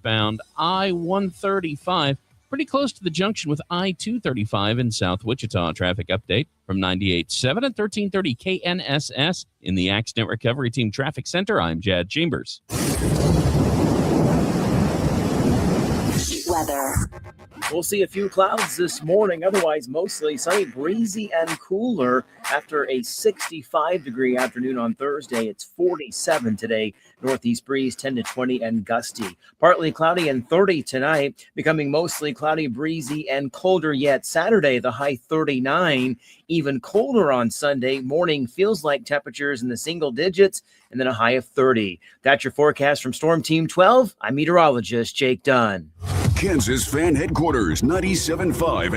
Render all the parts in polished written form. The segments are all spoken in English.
northbound I-135, pretty close to the junction with I-235 in South Wichita. Traffic update from 98.7 and 1330 KNSS. In the Accident Recovery Team Traffic Center, I'm Jad Chambers. Weather. We'll see a few clouds this morning, otherwise mostly sunny, breezy, and cooler. After a 65-degree afternoon on Thursday, it's 47 today. Northeast breeze 10 to 20 and gusty. Partly cloudy and 30 tonight, becoming mostly cloudy, breezy, and colder yet. Saturday, the high 39, even colder on Sunday. Morning feels like temperatures in the single digits, and then a high of 30. That's your forecast from Storm Team 12. I'm meteorologist Jake Dunn. Kansas Fan Headquarters, 97.5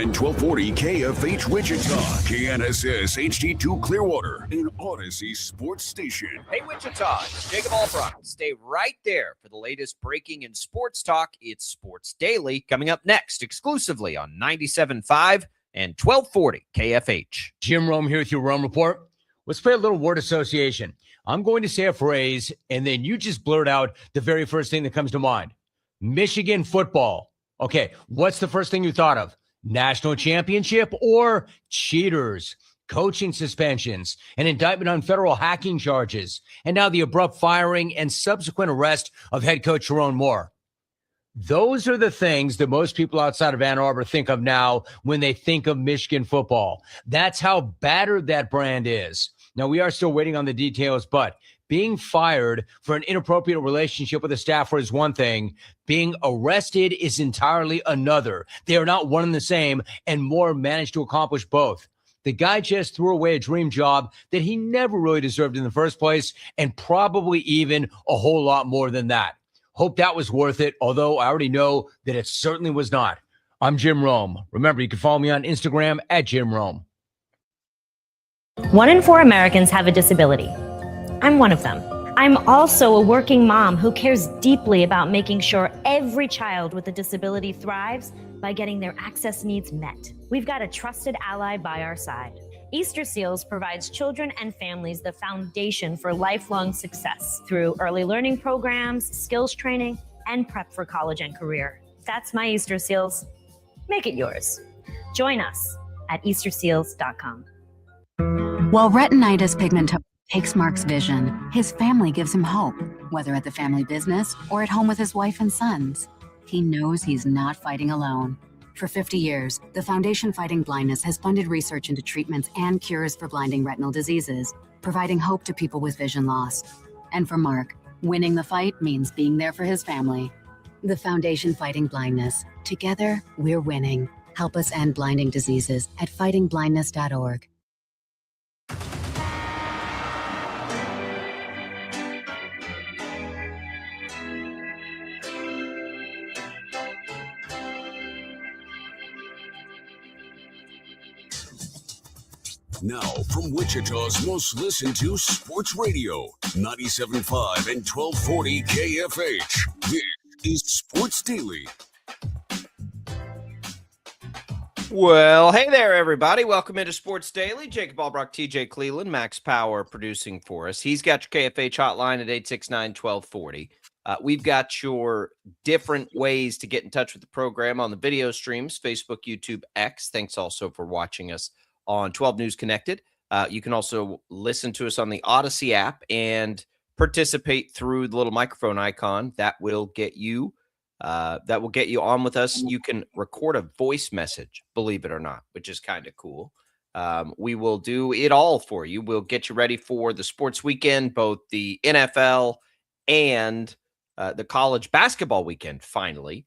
and 1240 KFH Wichita, KNSS HD2 Clearwater, and Odyssey Sports Station. Hey Wichita, it's Jacob Albrock. Stay right there for the latest breaking in sports talk. It's Sports Daily, coming up next exclusively on 97.5 and 1240 KFH. Jim Rome here with your Rome Report. Let's play a little word association. I'm going to say a phrase, and then you just blurt out the very first thing that comes to mind. Michigan football. Okay, what's the first thing you thought of? National championship or cheaters, coaching suspensions, an indictment on federal hacking charges, and now the abrupt firing and subsequent arrest of head coach Sharon Moore. Those are the things that most people outside of Ann Arbor think of now when they think of Michigan football. That's how battered that brand is. Now, we are still waiting on the details, but being fired for an inappropriate relationship with a staffer is one thing. Being arrested is entirely another. They are not one and the same, and Moore managed to accomplish both. The guy just threw away a dream job that he never really deserved in the first place, and probably even a whole lot more than that. Hope that was worth it, although I already know that it certainly was not. I'm Jim Rome. Remember, you can follow me on Instagram at Jim Rome. 1 in 4 Americans have a disability. I'm one of them. I'm also a working mom who cares deeply about making sure every child with a disability thrives by getting their access needs met. We've got a trusted ally by our side. Easter Seals provides children and families the foundation for lifelong success through early learning programs, skills training, and prep for college and career. That's my Easter Seals. Make it yours. Join us at easterseals.com. While retinitis pigmentosa takes Mark's vision, his family gives him hope, whether at the family business or at home with his wife and sons. He knows he's not fighting alone. For 50 years, the Foundation Fighting Blindness has funded research into treatments and cures for blinding retinal diseases, providing hope to people with vision loss. And for Mark, winning the fight means being there for his family. The Foundation Fighting Blindness. Together, we're winning. Help us end blinding diseases at fightingblindness.org. Now, from Wichita's most listened to sports radio, 97.5 and 1240 KFH. This is Sports Daily. Well, hey there, everybody. Welcome into Sports Daily. Jacob Albrock, TJ Cleveland, Max Power producing for us. He's got your KFH hotline at 869-1240. We've got your different ways to get in touch with the program on the video streams, Facebook, YouTube, X. Thanks also for watching us on 12 News Connected. You can also listen to us on the Odyssey app and participate through the little microphone icon. That will get you on with us. You can record a voice message, believe it or not, which is kind of cool. We will do it all for you. We'll get you ready for the sports weekend, both the NFL and the college basketball weekend, finally.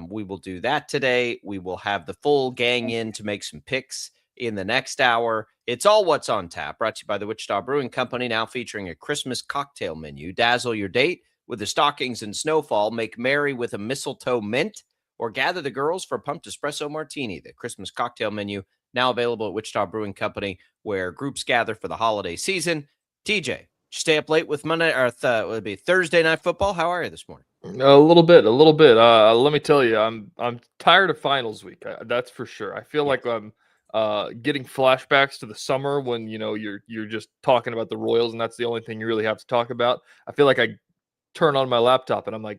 We will do that today. We will have the full gang in to make some picks in the next hour. It's all what's on tap, brought to you by the Wichita Brewing Company, now featuring a Christmas cocktail menu. Dazzle your date with the stockings and snowfall, make merry with a mistletoe mint, or gather the girls for a pumped espresso martini. The Christmas cocktail menu now available at Wichita Brewing Company, where groups gather for the holiday season. TJ, stay up late with Thursday night football. How are you this morning? A little bit. Let me tell you, I'm tired of finals week. That's for sure. I feel like I'm getting flashbacks to the summer when, you're just talking about the Royals and that's the only thing you really have to talk about. I feel like I turn on my laptop and I'm like,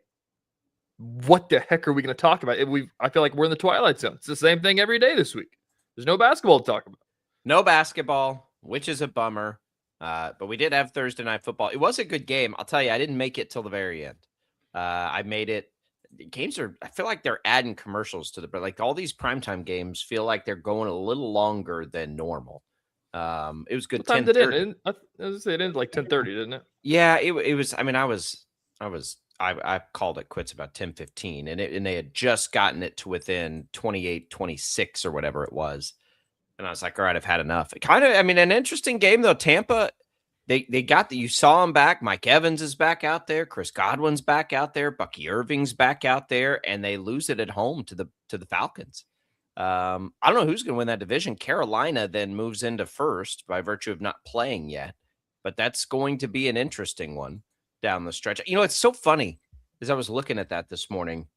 what the heck are we going to talk about? I feel like we're in the twilight zone. It's the same thing every day this week. There's no basketball to talk about. No basketball, which is a bummer. But we did have Thursday night football. It was a good game. I'll tell you, I didn't make it till the very end. I made it. Games I feel like they're adding commercials to but like all these primetime games feel like they're going a little longer than normal. It was good. What time did it end? I ended like 10:30, didn't it? Yeah, it was. I mean, I called it quits about 10:15, and they had just gotten it to within 28-26 or whatever it was. And I was like, all right, I've had enough. An interesting game though. Tampa, they got you saw him back. Mike Evans is back out there. Chris Godwin's back out there. Bucky Irving's back out there, and they lose it at home to the Falcons. I don't know who's going to win that division. Carolina then moves into first by virtue of not playing yet, but that's going to be an interesting one down the stretch. It's so funny as I was looking at that this morning.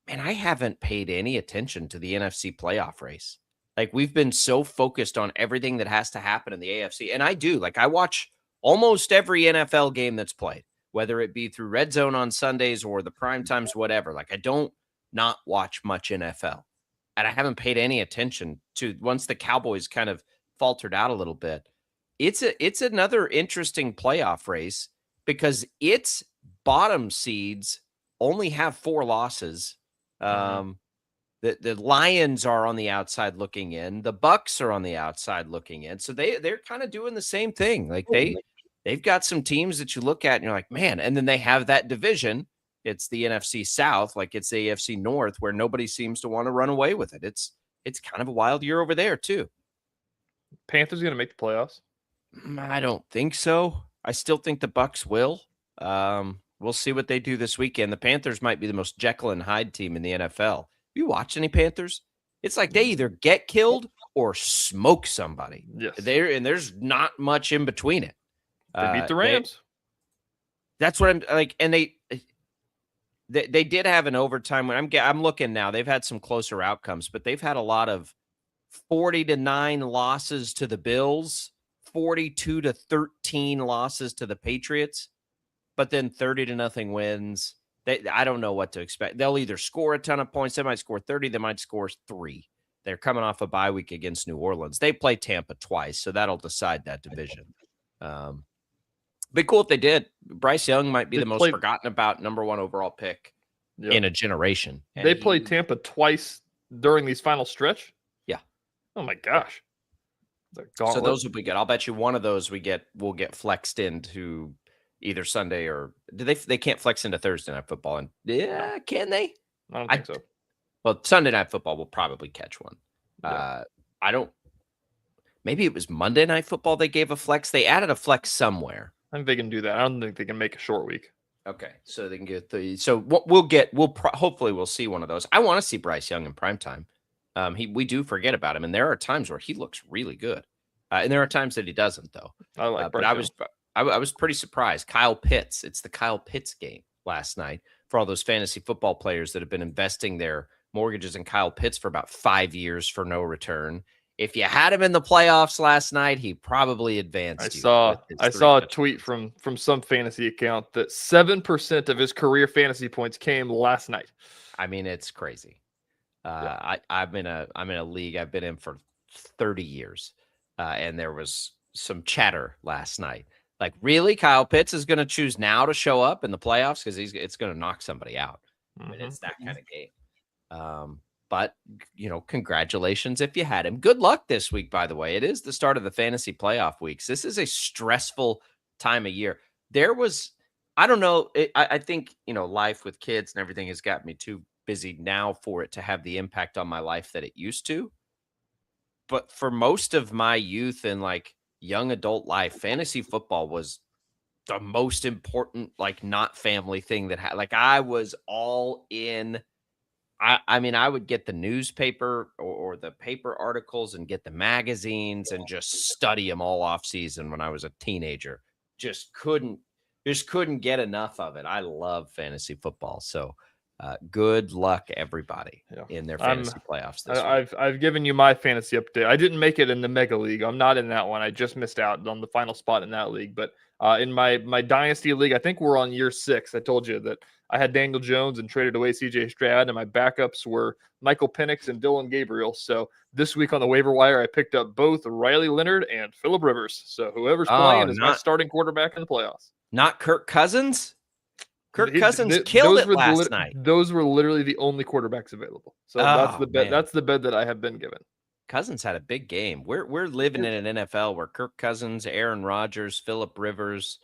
Man, I haven't paid any attention to the NFC playoff race. Like, we've been so focused on everything that has to happen in the AFC. And I do. Like, I watch almost every NFL game that's played, whether it be through Red Zone on Sundays or the prime times, whatever. Like, I don't not watch much NFL. And I haven't paid any attention to once the Cowboys kind of faltered out a little bit. It's another interesting playoff race because its bottom seeds only have 4 losses. The Lions are on the outside looking in. The Bucks are on the outside looking in. So they're kind of doing the same thing. Like they've got some teams that you look at and you're like, man, and then they have that division. It's the NFC South, like it's the AFC North, where nobody seems to want to run away with it. It's kind of a wild year over there too. Panthers going to make the playoffs? I don't think so. I still think the Bucks will. We'll see what they do this weekend. The Panthers might be the most Jekyll and Hyde team in the NFL. You watch any Panthers? It's like they either get killed or smoke somebody. Yes. There's not much in between it. They beat the Rams. That's what I'm like. And they did have an overtime. When I'm looking now, they've had some closer outcomes, but they've had a lot of 40-9 losses to the Bills, 42-13 losses to the Patriots, but then 30-0 wins. I don't know what to expect. They'll either score a ton of points. They might score 30. They might score 3. They're coming off a bye week against New Orleans. They play Tampa twice, so that'll decide that division. Be cool if they did. Bryce Young might be the most forgotten about number 1 overall pick in a generation. And they played Tampa twice during these final stretch? Yeah. Oh, my gosh. So those will be good. I'll bet you one of those will get flexed into either Sunday or they can't flex into Thursday Night Football. And yeah, can they? I don't think so. Well, Sunday Night Football will probably catch one. Yeah. Maybe it was Monday Night Football they gave a flex. They added a flex somewhere. I think they can do that. I don't think they can make a short week. Okay, so they can get hopefully we'll see one of those. I want to see Bryce Young in primetime. We do forget about him, and there are times where he looks really good, and there are times that he doesn't, though. I like Bryce Young. I was pretty surprised. Kyle Pitts. It's the Kyle Pitts game last night for all those fantasy football players that have been investing their mortgages in Kyle Pitts for about 5 years for no return. If you had him in the playoffs last night, he probably advanced. I saw a tweet from some fantasy account that 7% of his career fantasy points came last night. I mean, it's crazy. I'm in a league I've been in for 30 years, and there was some chatter last night. Like, really, Kyle Pitts is going to choose now to show up in the playoffs because it's going to knock somebody out. I mean, it's that kind of game. But, congratulations if you had him. Good luck this week, by the way. It is the start of the fantasy playoff weeks. This is a stressful time of year. I don't know. I think, life with kids and everything has got me too busy now for it to have the impact on my life that it used to. But for most of my youth and young adult life, fantasy football was the most important, not family thing that I was all in. I mean, I would get the newspaper or the paper articles and get the magazines and just study them all off season when I was a teenager. Just couldn't get enough of it. I love fantasy football. So good luck, everybody, in their fantasy playoffs this week. I've given you my fantasy update. I didn't make it in the Mega League. I'm not in that one. I just missed out on the final spot in that league. But in my Dynasty League, I think we're on year 6. I told you that I had Daniel Jones and traded away C.J. Stroud, and my backups were Michael Penix and Dylan Gabriel. So this week on the waiver wire, I picked up both Riley Leonard and Phillip Rivers. So whoever's playing is my starting quarterback in the playoffs. Not Kirk Cousins? Kirk Cousins killed it last night. Those were literally the only quarterbacks available. So that's the bet. That's the bet that I have been given. Cousins had a big game. We're living in an NFL where Kirk Cousins, Aaron Rodgers, Phillip Rivers.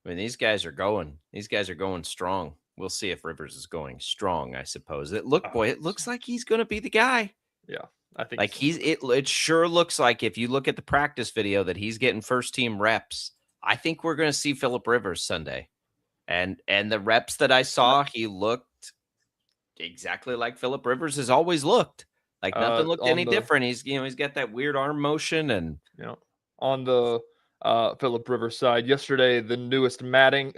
I mean, these guys are going. These guys are going strong. We'll see if Rivers is going strong, I suppose. It looks like he's going to be the guy. Yeah, I think like so. It sure looks like if you look at the practice video that he's getting first team reps. I think we're going to see Phillip Rivers Sunday. And the reps that I saw, he looked exactly like Phillip Rivers has always looked. Like nothing looked any different. He's got that weird arm motion and on the Phillip Rivers side. Yesterday, the newest Madden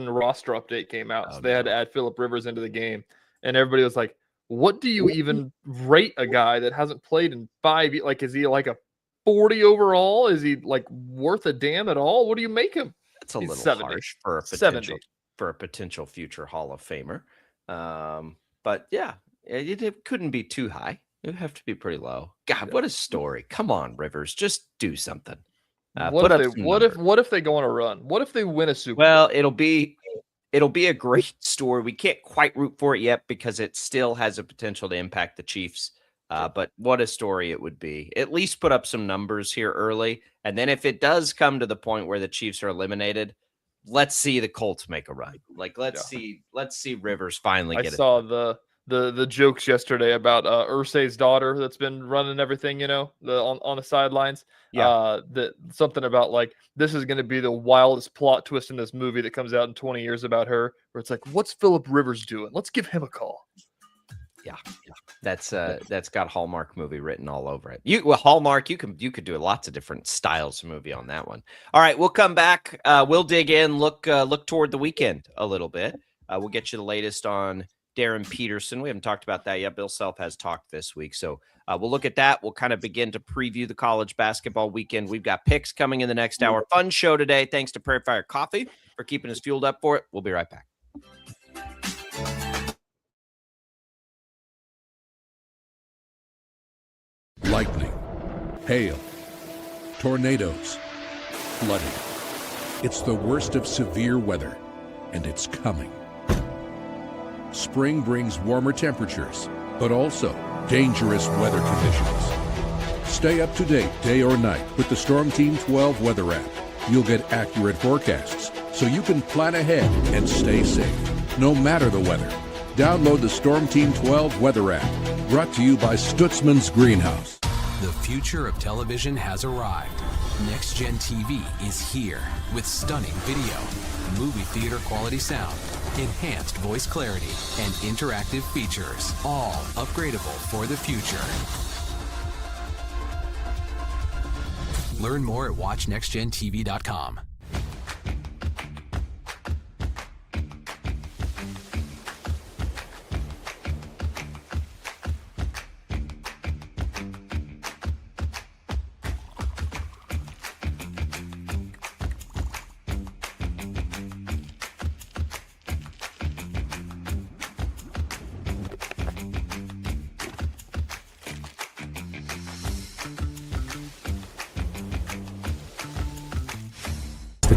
roster update came out. So they had to add Phillip Rivers into the game. And everybody was like, what do you even rate a guy that hasn't played in 5 years? Like, is he like a 40 overall? Is he like worth a damn at all? What do you make him? It's a little 70. Harsh for a potential future Hall of Famer. But yeah, it couldn't be too high. It would have to be pretty low. God, what a story. Come on, Rivers. Just do something. What if they go on a run? What if they win a Super Bowl? Well, it'll be a great story. We can't quite root for it yet because it still has a potential to impact the Chiefs. But what a story it would be. At least put up some numbers here early. And then if it does come to the point where the Chiefs are eliminated, let's see the Colts make a run. Like let's see Rivers finally get it. I saw the jokes yesterday about Irsay's daughter that's been running everything, on the sidelines. Yeah. That something about like this is going to be the wildest plot twist in this movie that comes out in 20 years about her, where it's like, what's Phillip Rivers doing? Let's give him a call. Yeah. That's got Hallmark movie written all over it. Hallmark, you could do lots of different styles of movie on that one. All right, we'll come back. We'll dig in, look toward the weekend a little bit. We'll get you the latest on Darren Peterson. We haven't talked about that yet. Bill Self has talked this week. So we'll look at that. We'll kind of begin to preview the college basketball weekend. We've got picks coming in the next hour. Fun show today. Thanks to Prairie Fire Coffee for keeping us fueled up for it. We'll be right back. Lightning, hail, tornadoes, flooding. It's the worst of severe weather, and it's coming. Spring brings warmer temperatures, but also dangerous weather conditions. Stay up to date day or night with the Storm Team 12 weather app. You'll get accurate forecasts, so you can plan ahead and stay safe, no matter the weather. Download the Storm Team 12 weather app, brought to you by Stutzman's Greenhouse. The future of television has arrived. Next Gen TV is here with stunning video, movie theater quality sound, enhanced voice clarity, and interactive features, all upgradable for the future. Learn more at watchnextgentv.com.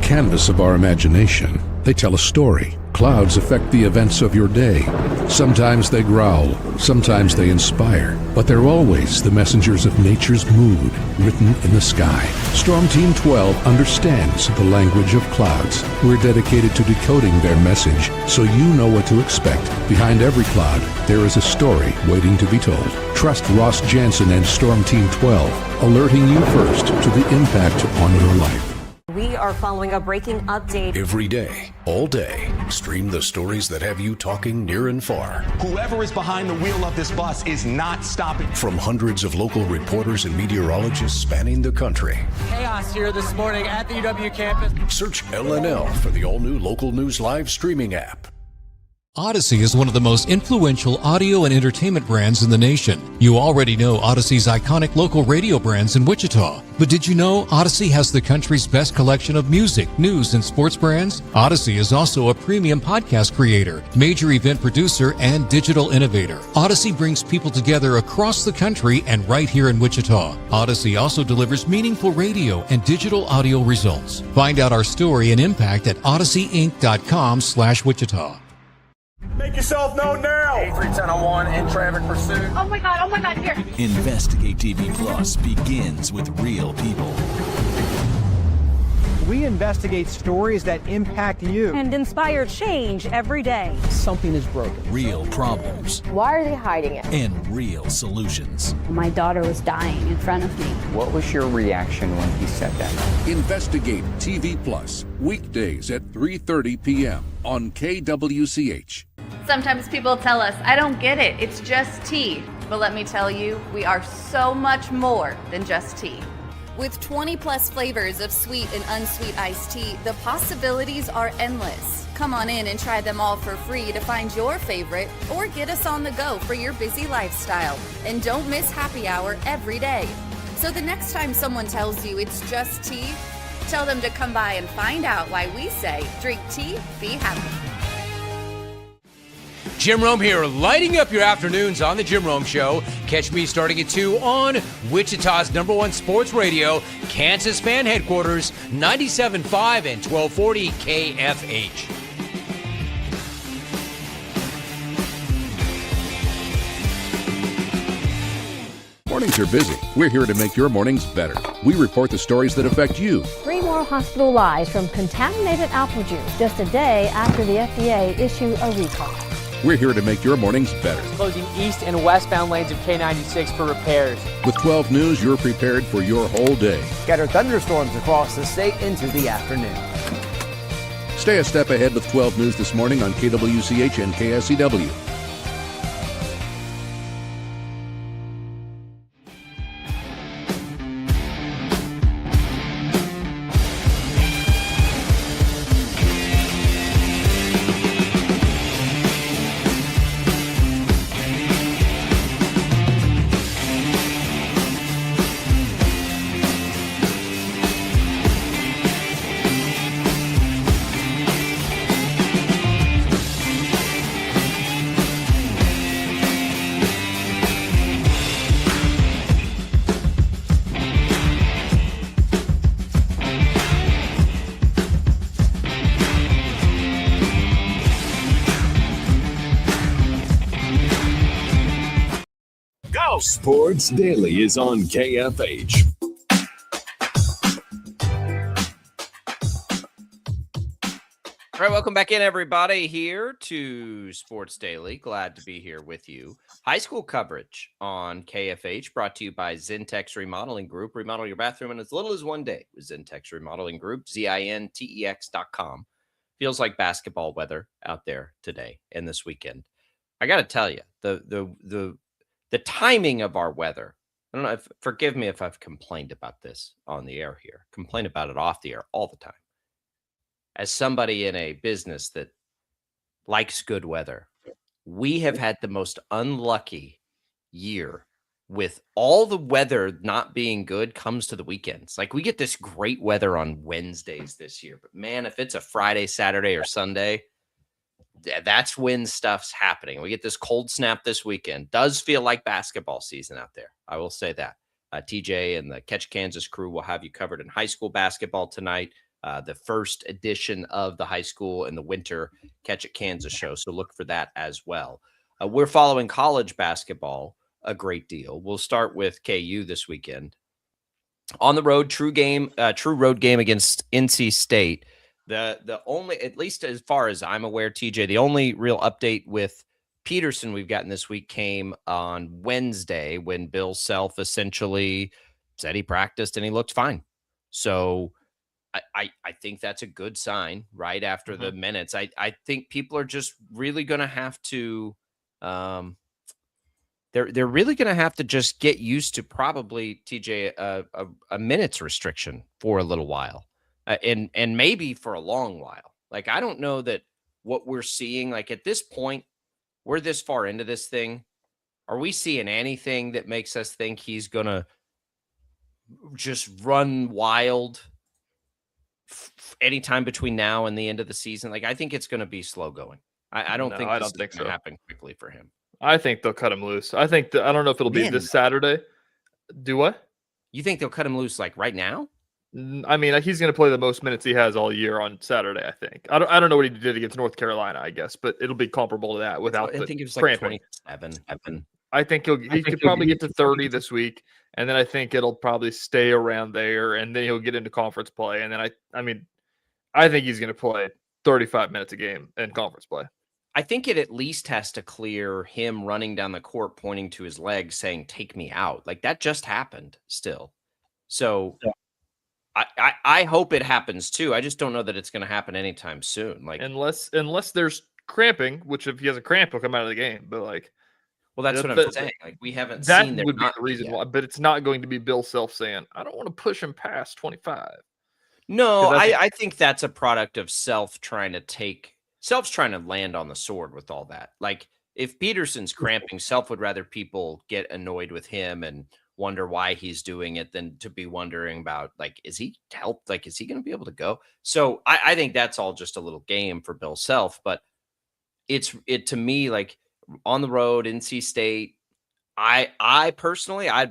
Canvas of our imagination. They tell a story. Clouds affect the events of your day. Sometimes they growl, sometimes they inspire, but they're always the messengers of nature's mood, written in the sky. Storm Team 12 understands the language of clouds. We're dedicated to decoding their message, so you know what to expect. Behind every cloud, there is a story waiting to be told. Trust Ross Jansen and Storm Team 12, alerting you first to the impact on your life. We are following a breaking update. Every day, all day, stream the stories that have you talking near and far. Whoever is behind the wheel of this bus is not stopping. From hundreds of local reporters and meteorologists spanning the country. Chaos here this morning at the UW campus. Search LNL for the all-new Local News Live streaming app. Odyssey is one of the most influential audio and entertainment brands in the nation. You already know Odyssey's iconic local radio brands in Wichita. But did you know Odyssey has the country's best collection of music, news, and sports brands? Odyssey is also a premium podcast creator, major event producer, and digital innovator. Odyssey brings people together across the country and right here in Wichita. Odyssey also delivers meaningful radio and digital audio results. Find out our story and impact at odysseyinc.com/Wichita. Make yourself known now. 831001 in traffic pursuit. Oh my God, here. Investigate TV Plus begins with real people. We investigate stories that impact you and inspire change every day. Something is broken. Real problems. Why are they hiding it? And real solutions. My daughter was dying in front of me. What was your reaction when he said that? Investigate TV Plus, weekdays at 3:30 p.m. on KWCH. Sometimes people tell us, I don't get it, it's just tea. But let me tell you, we are so much more than just tea. With 20 plus flavors of sweet and unsweet iced tea, the possibilities are endless. Come on in and try them all for free to find your favorite or get us on the go for your busy lifestyle. And don't miss happy hour every day. So the next time someone tells you it's just tea, tell them to come by and find out why we say, drink tea, be happy. Jim Rome here, lighting up your afternoons on The Jim Rome Show. Catch me starting at 2 on Wichita's #1 sports radio, Kansas Fan Headquarters, 97.5 and 1240 KFH. Mornings are busy. We're here to make your mornings better. We report the stories that affect you. 3 more hospital lies from contaminated apple juice just a day after the FDA issued a recall. We're here to make your mornings better. Closing east and westbound lanes of K96 for repairs. With 12 News, you're prepared for your whole day. Scattered thunderstorms across the state into the afternoon. Stay a step ahead with 12 News this morning on KWCH and KSCW. Sports Daily is on KFH. All right, welcome back in, everybody, here to Sports Daily. Glad to be here with you. High school coverage on KFH brought to you by Zentex Remodeling Group. Remodel your bathroom in as little as one day with Zentex Remodeling Group, ZINTEX.com. Feels like basketball weather out there today and this weekend. I got to tell you, the timing of our weather, I don't know, forgive me if I've complained about this on the air here, complain about it off the air all the time. As somebody in a business that likes good weather, we have had the most unlucky year with all the weather not being good comes to the weekends. Like, we get this great weather on Wednesdays this year, but man, if it's a Friday, Saturday, or Sunday, that's when stuff's happening. We get this cold snap this weekend. Does feel like basketball season out there. I will say that. TJ and the Catch Kansas crew will have you covered in high school basketball tonight. The first edition of the high school and the winter Catch It Kansas show. So look for that as well. We're following college basketball a great deal. We'll start with KU this weekend. On the road, true road game against NC State. The only, at least as far as I'm aware, TJ, the only real update with Peterson we've gotten this week came on Wednesday when Bill Self essentially said he practiced and he looked fine. So I think that's a good sign right after the minutes. I think people are just really going to have to they're really going to have to just get used to probably, TJ, a minutes restriction for a little while. And maybe for a long while. Like, I don't know that what we're seeing? Like at this point, we're this far into this thing. Are we seeing anything that makes us think he's going to just run wild anytime between now and the end of the season? Like, I think it's going to be slow going. I don't think this is going to happen quickly for him. I think they'll cut him loose. I don't know if it'll be this Saturday. Do what? You think they'll cut him loose like right now? I mean, he's going to play the most minutes he has all year on Saturday, I think. I don't know what he did against North Carolina, I guess, but it'll be comparable to that without I think it was like cramping. 27. I think he could probably get to 30 this week, and then I think it'll probably stay around there, and then he'll get into conference play. And then I think he's going to play 35 minutes a game in conference play. I think it at least has to clear him running down the court, pointing to his leg, saying, "Take me out." Like that just happened still. So I hope it happens too. I just don't know that it's going to happen anytime soon. Like unless there's cramping, which if he has a cramp, he'll come out of the game. But well, that's what I'm saying. Like we haven't seen that would be the reason why. But it's not going to be Bill Self saying, "I don't want to push him past 25." No, I think that's a product of Self's trying to land on the sword with all that. Like if Peterson's cramping, Self would rather people get annoyed with him and wonder why he's doing it than to be wondering about like, is he helped? Like, is he going to be able to go? So I think that's all just a little game for Bill Self, but it to me, like on the road, NC State, I personally, I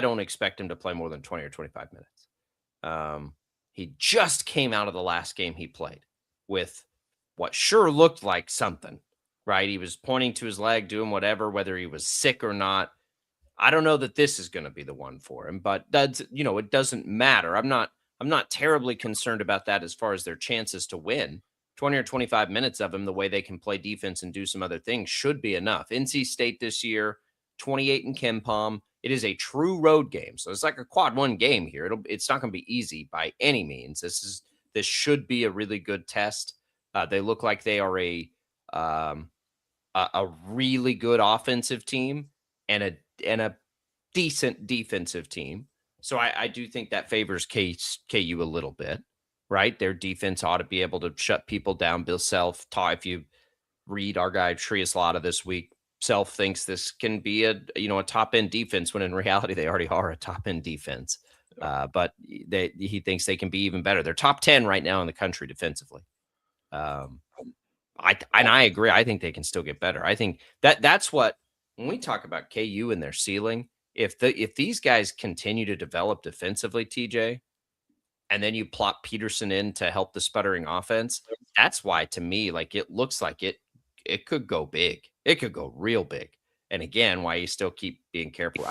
don't expect him to play more than 20 or 25 minutes. He just came out of the last game he played with what sure looked like something, right? He was pointing to his leg, doing whatever, whether he was sick or not. I don't know that this is going to be the one for him, but that's, it doesn't matter. I'm not terribly concerned about that as far as their chances to win. 20 or 25 minutes of him, the way they can play defense and do some other things should be enough. NC State this year, 28 in KenPom. It is a true road game. So it's like a quad one game here. It's not going to be easy by any means. This should be a really good test. They look like they are a really good offensive team and a decent defensive team. So I do think that favors KU a little bit, right? Their defense ought to be able to shut people down. Bill Self, if you read our guy Triaslata this week, Self thinks this can be a top end defense when in reality they already are a top end defense. But he thinks they can be even better. They're top 10 right now in the country defensively. I agree. I think they can still get better. I think that's what, when we talk about KU and their ceiling, if these guys continue to develop defensively, TJ, and then you plot Peterson in to help the sputtering offense, that's why to me, like it looks like it could go big. It could go real big. And again, why you still keep being careful.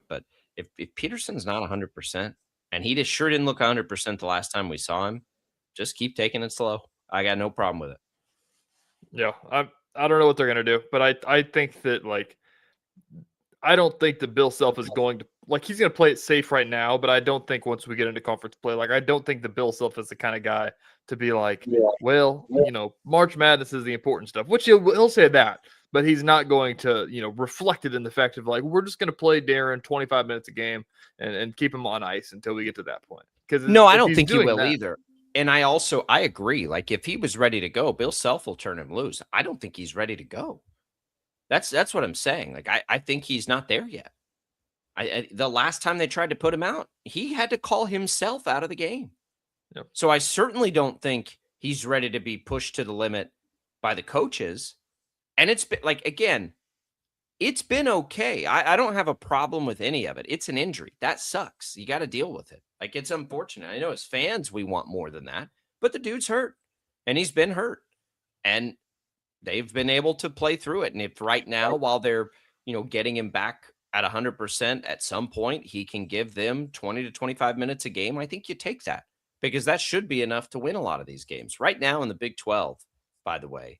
But if Peterson's not 100%, and he just sure didn't look 100% the last time we saw him, just keep taking it slow. I got no problem with it. Yeah, I don't know what they're gonna do, but I think that I don't think that Bill Self is going to he's gonna play it safe right now, but I don't think once we get into conference play, I don't think that Bill Self is the kind of guy to be March Madness is the important stuff, which he'll say that, but he's not going to reflect it in the fact of we're just gonna play Darren 25 minutes a game and keep him on ice until we get to that point. Because no, I don't think he will either. And I agree. Like if he was ready to go, Bill Self will turn him loose. I don't think he's ready to go. That's what I'm saying. Like I think he's not there yet. The last time they tried to put him out, he had to call himself out of the game. Yep. So I certainly don't think he's ready to be pushed to the limit by the coaches. And it's been again, it's been okay. I don't have a problem with any of it. It's an injury. That sucks. You got to deal with it. It's unfortunate. I know as fans, we want more than that, but the dude's hurt and he's been hurt and they've been able to play through it. And if right now, while they're, getting him back at 100%, at some point, he can give them 20 to 25 minutes a game, I think you take that because that should be enough to win a lot of these games. Right now in the Big 12, by the way,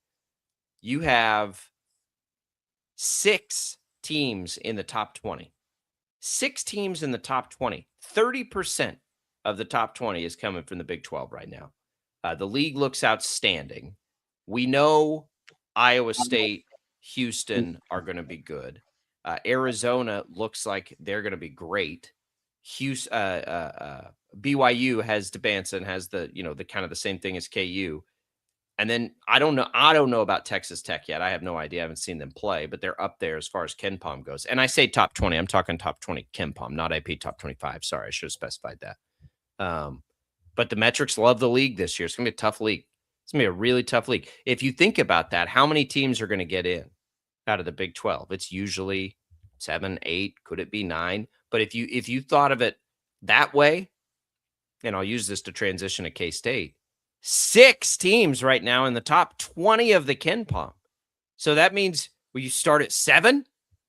you have 6 teams in the top 20. 6 teams in the top 20. 30% of the top 20 is coming from the Big 12 right now. The league looks outstanding. We know Iowa State, Houston are going to be good. Arizona looks like they're going to be great. BYU has DeBanson, has the kind of the same thing as KU. And then I don't know about Texas Tech yet. I have no idea. I haven't seen them play, but they're up there as far as KenPom goes. And I say top 20. I'm talking top 20 KenPom, not AP top 25. Sorry, I should have specified that. But the metrics love the league this year. It's going to be a tough league. It's going to be a really tough league. If you think about that, how many teams are going to get in out of the Big 12? It's usually 7, 8. Could it be 9? But if you thought of it that way, and I'll use this to transition to K-State, 6 teams right now in the top 20 of the KenPom. So that means you start at 7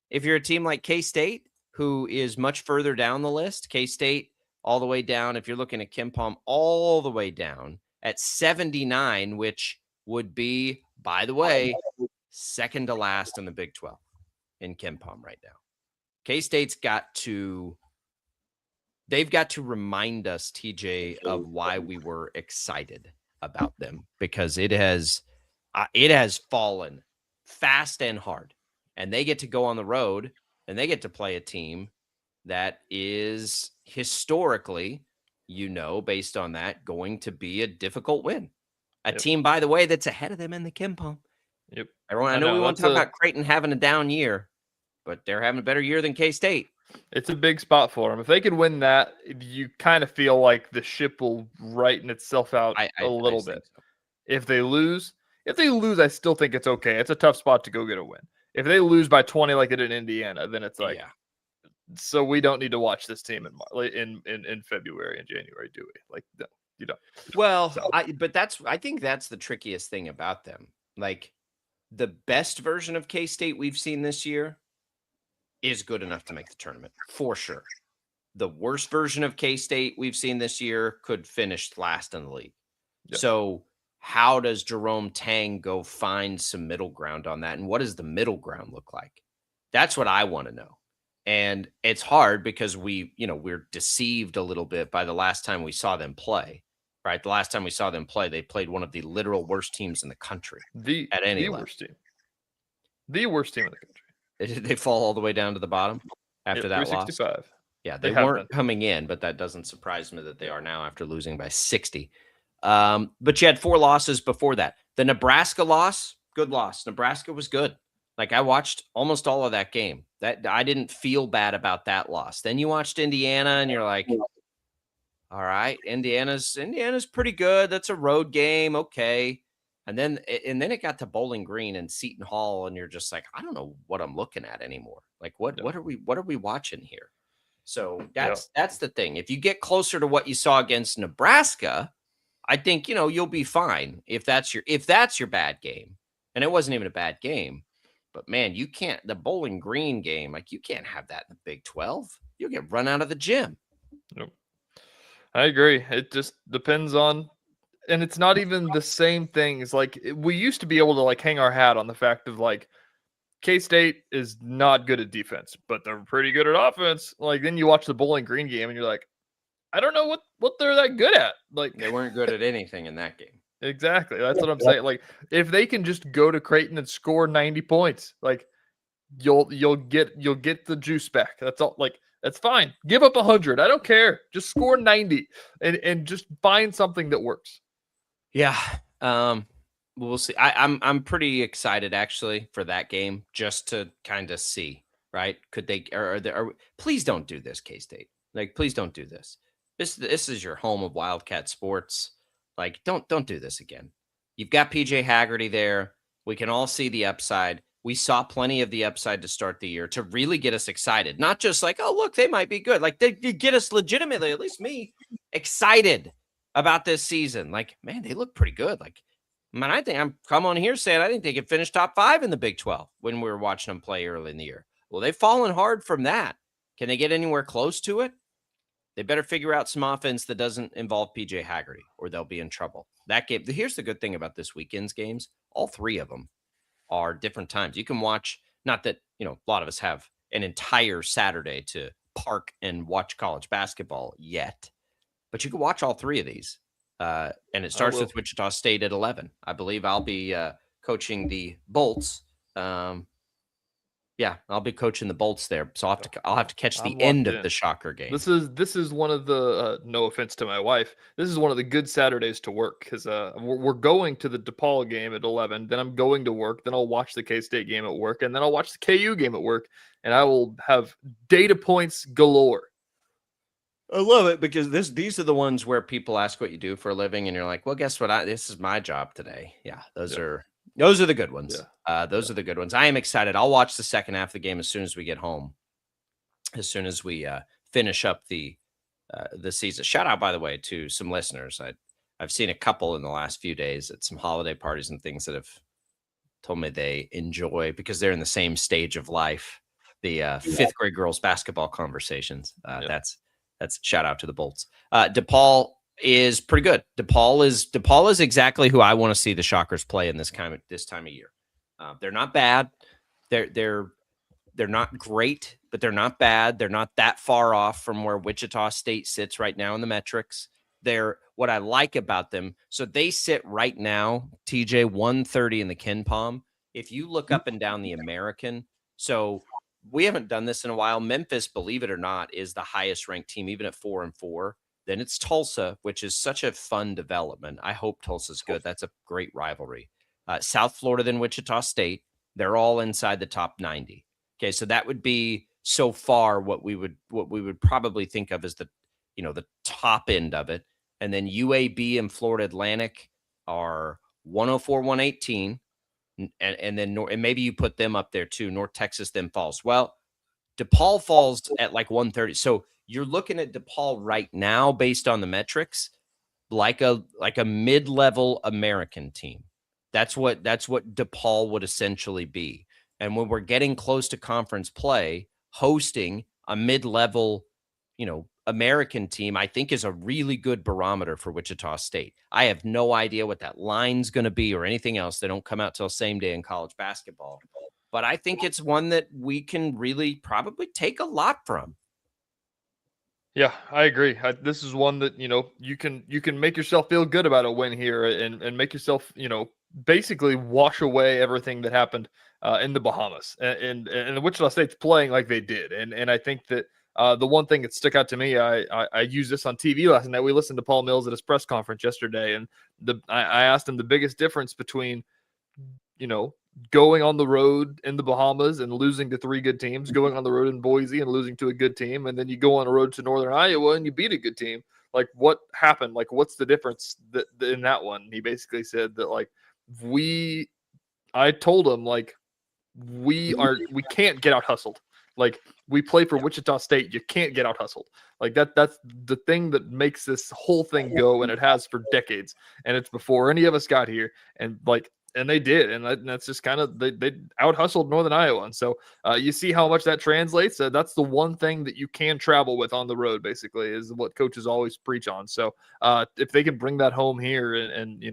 if you're a team like K-State, who is much further down the list. K-State all the way down, if you're looking at KenPom, all the way down at 79, which would be, by the way, second to last in the Big 12 in KenPom right now. K-State's they've got to remind us, TJ, of why we were excited about them, because it has fallen fast and hard, and they get to go on the road and they get to play a team that is historically, based on that, going to be a difficult win. A team, by the way, that's ahead of them in the KenPom. Yep. Everyone, I know we want to talk about Creighton having a down year, but they're having a better year than K-State. It's a big spot for them. If they can win that, you kind of feel like the ship will righten itself out a little bit. So. If they lose, I still think it's okay. It's a tough spot to go get a win. If they lose by 20 like they did in Indiana, then it's like, so we don't need to watch this team in February and January, do we? Like, no, you don't. Well, so. I think that's the trickiest thing about them. Like, the best version of K-State we've seen this year is good enough to make the tournament, for sure. The worst version of K-State we've seen this year could finish last in the league. Yep. So how does Jerome Tang go find some middle ground on that? And what does the middle ground look like? That's what I want to know. And it's hard because we're deceived a little bit by the last time we saw them play, right? The last time we saw them play, they played one of the literal worst teams in the country at any level. The worst team in the country. Did they fall all the way down to the bottom after that loss? Yeah, they weren't coming in, but that doesn't surprise me that they are now after losing by 60. But you had 4 losses before that. The Nebraska loss, good loss. Nebraska was good. Like, I watched almost all of that game. That I didn't feel bad about that loss. Then you watched Indiana, and you're like, all right, Indiana's pretty good. That's a road game, okay. And then it got to Bowling Green and Seton Hall, and you're just like, I don't know what I'm looking at anymore. Like, what are we watching here? So that's the thing. If you get closer to what you saw against Nebraska, I think you'll be fine if that's your bad game. And it wasn't even a bad game, but man, you can't. The Bowling Green game, like, you can't have that in the Big 12. You'll get run out of the gym. Nope. I agree. It just depends on. And it's not even the same things. Like, we used to be able to like hang our hat on the fact of like K-State is not good at defense, but they're pretty good at offense. Like, then you watch the Bowling Green game and you're like, I don't know what they're that good at. Like, they weren't good at anything in that game. Exactly. That's what I'm saying. Like, if they can just go to Creighton and score 90 points, like you'll get the juice back. That's all. Like, that's fine. Give up 100. I don't care. Just score 90 and just find something that works. Yeah. We'll see. I'm pretty excited actually for that game, just to kind of see, right? Could they, please don't do this, K-State. Like, please don't do this. This is your home of Wildcat sports. Like, don't do this again. You've got PJ Haggerty there. We can all see the upside. We saw plenty of the upside to start the year to really get us excited. Not just like, oh, look, they might be good. Like, they get us legitimately, at least me, excited about this season. Like, man, they look pretty good. Like, man, I think I'm come on here saying I think they could finish top 5 in the Big 12 when we were watching them play early in the year. Well, they've fallen hard from that. Can they get anywhere close to it? They better figure out some offense that doesn't involve PJ Haggerty, or they'll be in trouble. That game. Here's the good thing about this weekend's games. All 3 of them are different times. You can watch, not that, a lot of us have an entire Saturday to park and watch college basketball yet, but you can watch all 3 of these. And it starts with Wichita State at 11. I believe I'll be coaching the Bolts. Yeah, I'll be coaching the Bolts there, so I'll have to catch the I'm end locked of in. the Shocker game. This is one of the no offense to my wife. This is one of the good Saturdays to work because we're going to the DePaul game at 11. Then I'm going to work. Then I'll watch the K-State game at work, and then I'll watch the KU game at work, and I will have data points galore. I love it because these are the ones where people ask what you do for a living, and you're like, well, guess what? This is my job today. Yeah, those are the good ones. Those are the good ones. I am excited. I'll watch the second half of the game as soon as we get home. As soon as we finish up the season. Shout out, by the way, to some listeners. I've seen a couple in the last few days at some holiday parties and things that have told me they enjoy because they're in the same stage of life. The fifth grade girls basketball conversations. That's shout out to the Bolts. DePaul is pretty good. DePaul is exactly who I want to see the Shockers play in this time of year. They're not bad. They're not great, but they're not bad. They're not that far off from where Wichita State sits right now in the metrics. They're what I like about them. So they sit right now, TJ, 130 in the Ken Palm. If you look up and down the American, so we haven't done this in a while. Memphis, believe it or not, is the highest ranked team, even at 4-4. Then it's Tulsa, which is such a fun development. I hope Tulsa's good. That's a great rivalry. South Florida, then Wichita State. They're all inside the top 90. Okay, so that would be so far what we would probably think of as the top end of it. And then UAB and Florida Atlantic are 104, 118. And then and maybe you put them up there too. North Texas then falls. Well, DePaul falls at like 130. So you're looking at DePaul right now based on the metrics, like a mid-level American team. That's what DePaul would essentially be. And when we're getting close to conference play, hosting a mid-level, American team, I think is a really good barometer for Wichita State. I have no idea what that line's going to be or anything else. They don't come out till same day in college basketball. But I think it's one that we can really probably take a lot from. Yeah, I agree. This is one that, you can make yourself feel good about a win here and make yourself, basically wash away everything that happened in the Bahamas. And Wichita State's playing like they did. And I think that the one thing that stuck out to me, I used this on TV last night. We listened to Paul Mills at his press conference yesterday, and I asked him the biggest difference between, going on the road in the Bahamas and losing to three good teams, going on the road in Boise and losing to a good team, and then you go on the road to Northern Iowa and you beat a good team. Like, what happened? Like, what's the difference in that one? He basically said that, like, I told him, like, we can't get out hustled. Like, we play for Wichita State. You can't get out hustled. Like, that's the thing that makes this whole thing go, and it has for decades. And it's before any of us got here. And they did, and that's just kind of they out hustled Northern Iowa. And so you see how much that translates. That's the one thing that you can travel with on the road, basically, is what coaches always preach on. So if they can bring that home here and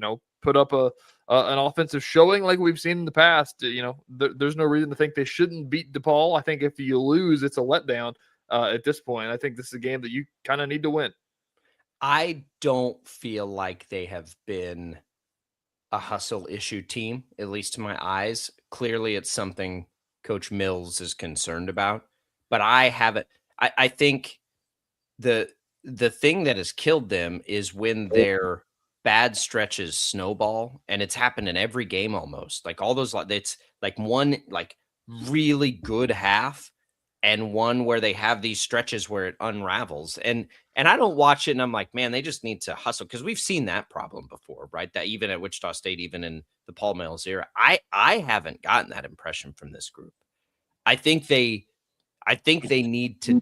put up an offensive showing like we've seen in the past, there's no reason to think they shouldn't beat DePaul. I think if you lose, it's a letdown at this point. I think this is a game that you kind of need to win. I don't feel like they have been a hustle issue team, at least to my eyes. Clearly, it's something Coach Mills is concerned about, but I haven't. I think the thing that has killed them is when their bad stretches snowball, and it's happened in every game almost. Like all those, it's like one like really good half, and one where they have these stretches where it unravels. And I don't watch it and I'm like, man, they just need to hustle, because we've seen that problem before, right? That even at Wichita State, even in the Paul Mills era, I haven't gotten that impression from this group. I think they need to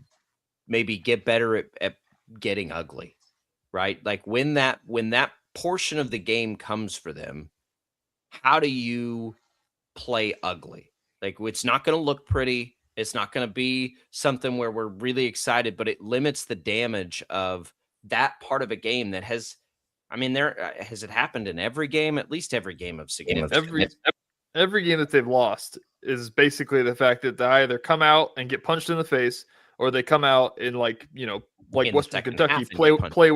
maybe get better at getting ugly, right? Like when that portion of the game comes for them, how do you play ugly? Like, it's not going to look pretty. It's not going to be something where we're really excited, but it limits the damage of that part of a game that has, has it happened in every game? At least every game of significance. Every game that they've lost is basically the fact that they either come out and get punched in the face, or they come out and like in Western Kentucky play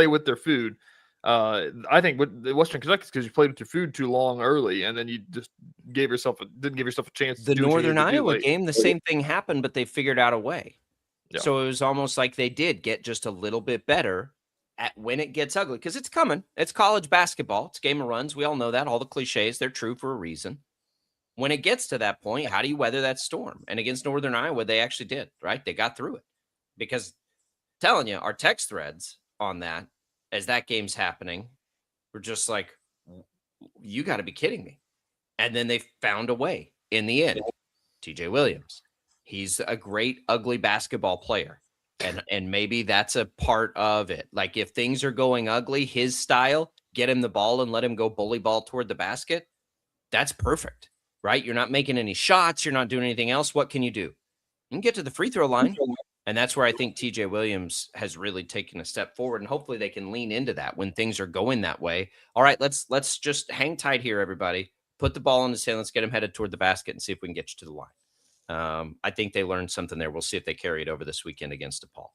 with their food. I think with the Western Kentucky because you played with your food too long early, and then you just didn't give yourself a chance. The to do what you Northern needed to do Iowa late. game, the same thing happened, but they figured out a way. Yeah. So it was almost like they did get just a little bit better at when it gets ugly, because it's coming. It's college basketball. It's game of runs. We all know that. All the cliches, they're true for a reason. When it gets to that point, how do you weather that storm? And against Northern Iowa, they actually did, right? They got through it. Because telling you, our text threads on that, as that game's happening, were just like, you got to be kidding me. And then they found a way in the end. TJ Williams, he's a great, ugly basketball player. And maybe that's a part of it. Like if things are going ugly, his style, get him the ball and let him go bully ball toward the basket. That's perfect, right? You're not making any shots. You're not doing anything else. What can you do? You can get to the free throw line. And that's where I think TJ Williams has really taken a step forward. And hopefully they can lean into that when things are going that way. All right, let's just hang tight here, everybody. Put the ball in his hand. Let's get him headed toward the basket and see if we can get you to the line. I think they learned something there. We'll see if they carry it over this weekend against DePaul.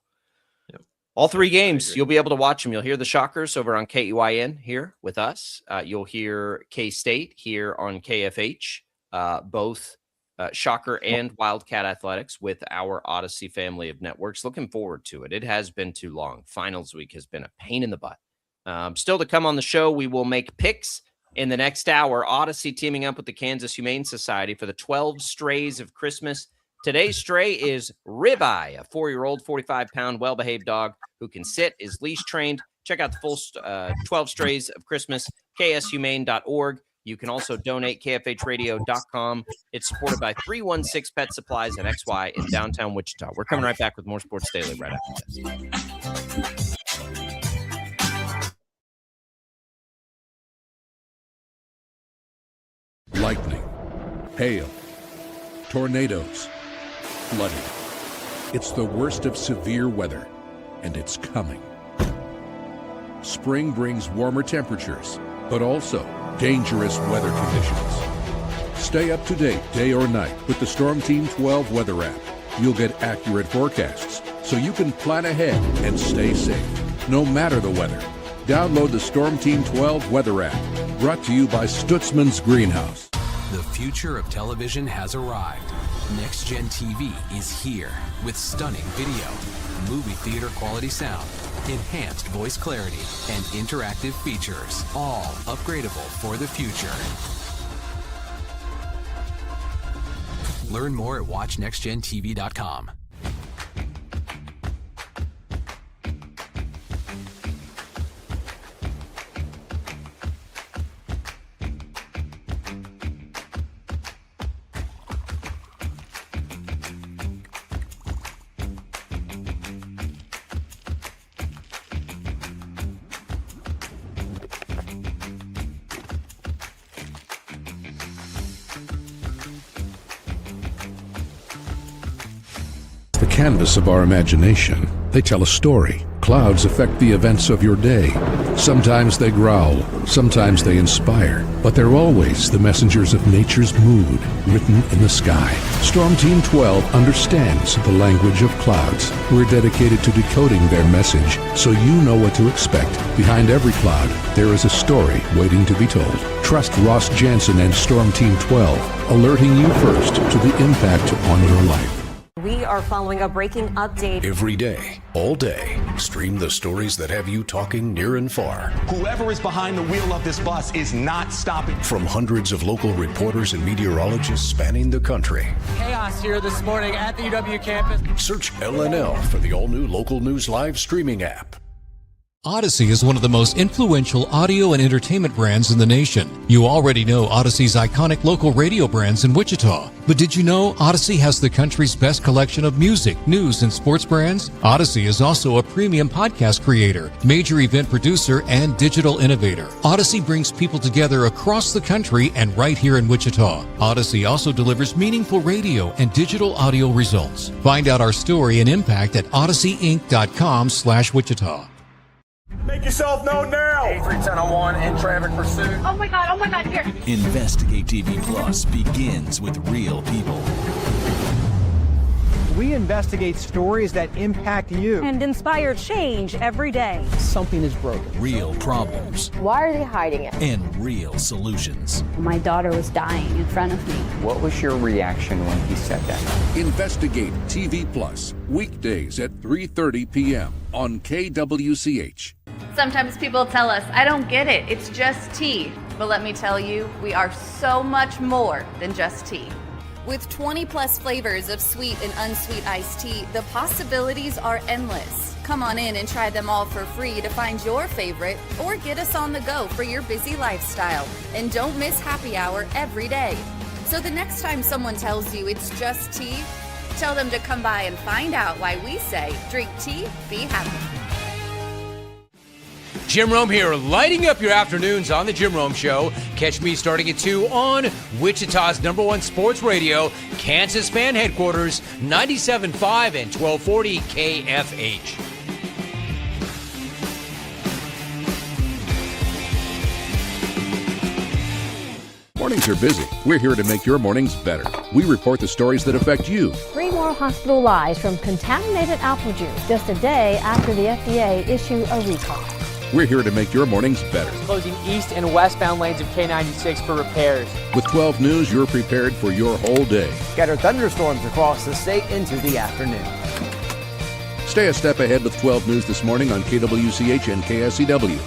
Yep. All three games, you'll be able to watch them. You'll hear the Shockers over on KEYN here with us. You'll hear K-State here on KFH, both Shocker and Wildcat Athletics with our Odyssey family of networks. Looking forward to it. It has been too long. Finals week has been a pain in the butt. Still to come on the show, we will make picks in the next hour. Odyssey teaming up with the Kansas Humane Society for the 12 Strays of Christmas. Today's stray is Ribeye, a 4-year-old, 45-pound, well-behaved dog who can sit, is leash-trained. Check out the full 12 Strays of Christmas, kshumane.org. You can also donate, kfhradio.com. It's supported by 316 Pet Supplies and XY in downtown Wichita. We're coming right back with more Sports Daily right after this. Lightning, hail, tornadoes, flooding. It's the worst of severe weather, and it's coming. Spring brings warmer temperatures, but also dangerous weather conditions. Stay up to date day or night with the Storm Team 12 weather app. You'll get accurate forecasts, so you can plan ahead and stay safe, no matter the weather. Download the Storm Team 12 weather app, brought to you by Stutzman's Greenhouse. The future of television has arrived. Next Gen TV is here with stunning video, movie theater quality sound, enhanced voice clarity, and interactive features, all upgradable for the future. Learn more at watchnextgentv.com. The canvas of our imagination. They tell a story. Clouds affect the events of your day. Sometimes they growl, sometimes they inspire, but they're always the messengers of nature's mood, written in the sky. Storm Team 12 understands the language of clouds. We're dedicated to decoding their message, so you know what to expect. Behind every cloud, there is a story waiting to be told. Trust Ross Jansen and Storm Team 12, alerting you first to the impact on your life. We are following a breaking update. Every day, all day, stream the stories that have you talking near and far. Whoever is behind the wheel of this bus is not stopping. From hundreds of local reporters and meteorologists spanning the country. Chaos here this morning at the UW campus. Search LNL for the all-new Local News Live streaming app. Odyssey is one of the most influential audio and entertainment brands in the nation. You already know Odyssey's iconic local radio brands in Wichita. But did you know Odyssey has the country's best collection of music, news, and sports brands? Odyssey is also a premium podcast creator, major event producer, and digital innovator. Odyssey brings people together across the country and right here in Wichita. Odyssey also delivers meaningful radio and digital audio results. Find out our story and impact at odysseyinc.com/Wichita. Make yourself known now. 8310 in traffic pursuit. Oh my God, here. Investigate TV Plus begins with real people. we investigate stories that impact you. And inspire change every day. Something is broken. Real problems. Why are they hiding it? And real solutions. My daughter was dying in front of me. What was your reaction when he said that? Investigate TV Plus, weekdays at 3:30 p.m. on KWCH. Sometimes people tell us, I don't get it, it's just tea. But let me tell you, we are so much more than just tea. With 20 plus flavors of sweet and unsweet iced tea, the possibilities are endless. Come on in and try them all for free to find your favorite or get us on the go for your busy lifestyle. And don't miss happy hour every day. So the next time someone tells you it's just tea, tell them to come by and find out why we say, drink tea, be happy. Jim Rome here, lighting up your afternoons on The Jim Rome Show. Catch me starting at 2 on Wichita's #1 sports radio, Kansas Fan Headquarters, 97.5 and 1240 KFH. Mornings are busy. We're here to make your mornings better. We report the stories that affect you. 3 more hospital lies from contaminated apple juice just a day after the FDA issued a recall. We're here to make your mornings better. Closing east and westbound lanes of K96 for repairs. With 12 News, you're prepared for your whole day. Scattered thunderstorms across the state into the afternoon. Stay a step ahead with 12 News this morning on KWCH and KSCW.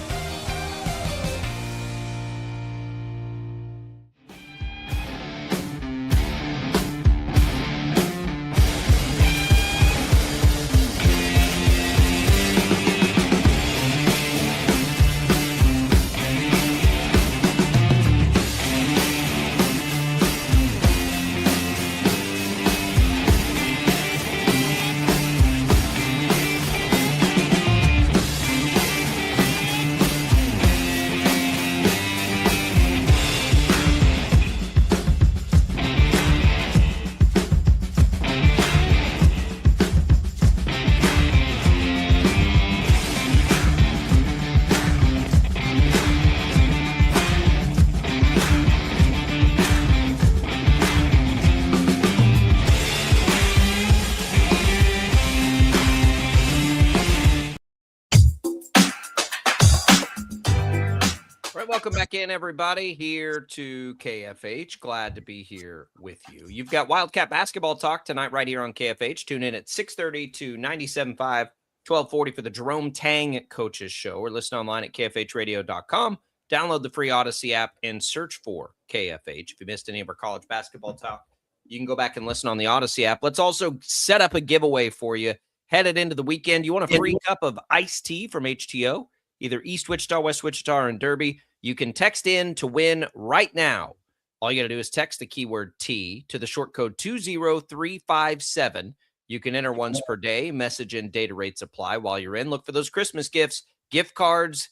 Welcome back in, everybody, here to KFH. Glad to be here with you. You've got Wildcat basketball talk tonight right here on KFH. Tune in at 6:30 to 97.5, 1240 for the Jerome Tang Coaches Show, or listen online at kfhradio.com. Download the free Odyssey app and search for KFH. If you missed any of our college basketball talk, you can go back and listen on the Odyssey app. Let's also set up a giveaway for you. Headed into the weekend, you want a free cup of iced tea from HTO, either East Wichita, West Wichita, or in Derby. You can text in to win right now. All you got to do is text the keyword T to the short code 20357. You can enter once per day. Message and data rates apply. While you're in, look for those Christmas gifts, gift cards,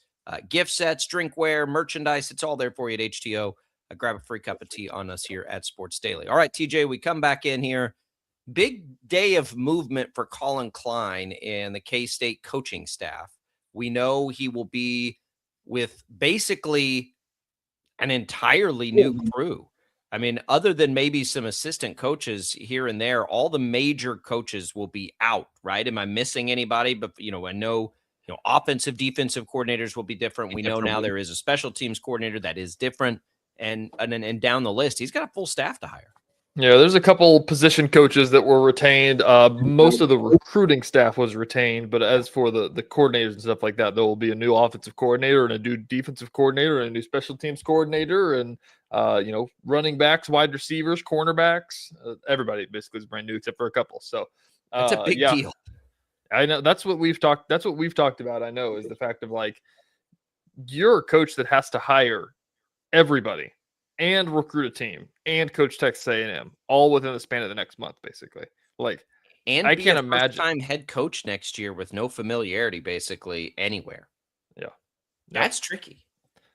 gift sets, drinkware, merchandise. It's all there for you at HTO. Grab a free cup of tea on us here at Sports Daily. All right, TJ, we come back in here. Big day of movement for Colin Klein and the K-State coaching staff. We know he will be with basically an entirely new crew. I mean, other than maybe some assistant coaches here and there, all the major coaches will be out, right? Am I missing anybody? But, I know, offensive, defensive coordinators will be different. We know now there is a special teams coordinator that is different. And down the list, he's got a full staff to hire. Yeah, there's a couple position coaches that were retained. Most of the recruiting staff was retained, but as for the coordinators and stuff like that, there will be a new offensive coordinator and a new defensive coordinator and a new special teams coordinator and running backs, wide receivers, cornerbacks. Everybody basically is brand new except for a couple. So that's a big deal. I know that's what we've talked about. I know is the fact of like you're a coach that has to hire everybody and recruit a team and coach Texas A&M all within the span of the next month, basically. Like, and I can't imagine first-time head coach next year with no familiarity, basically anywhere. Yeah, that's tricky.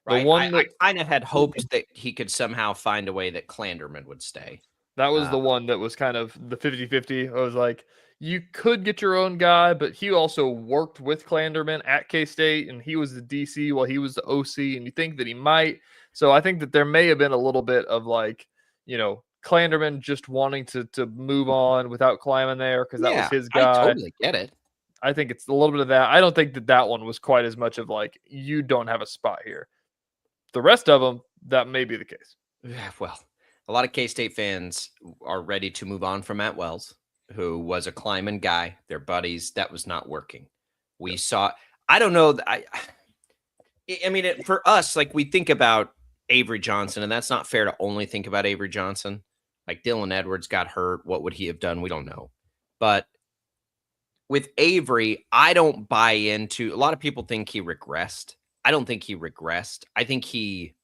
Right? I kind of had hoped that he could somehow find a way that Clanderman would stay. That was the one that was kind of the 50-50. I was like, you could get your own guy, but he also worked with Clanderman at K-State, and he was the DC while he was the OC, and you think that he might. So I think that there may have been a little bit of like, Clanderman just wanting to move on without climbing there because that was his I guy. totally get it. I think it's a little bit of that. I don't think that one was quite as much of like, you don't have a spot here. The rest of them, that may be the case. Yeah, well, a lot of K-State fans are ready to move on from Matt Wells, who was a climbing guy. They're buddies. That was not working. We saw, I don't know. I mean, for us, like we think about Avery Johnson, and that's not fair to only think about Avery Johnson. Like Dylan Edwards got hurt. What would he have done? We don't know. But with Avery, I don't buy into, a lot of people think he regressed. I don't think he regressed. I think he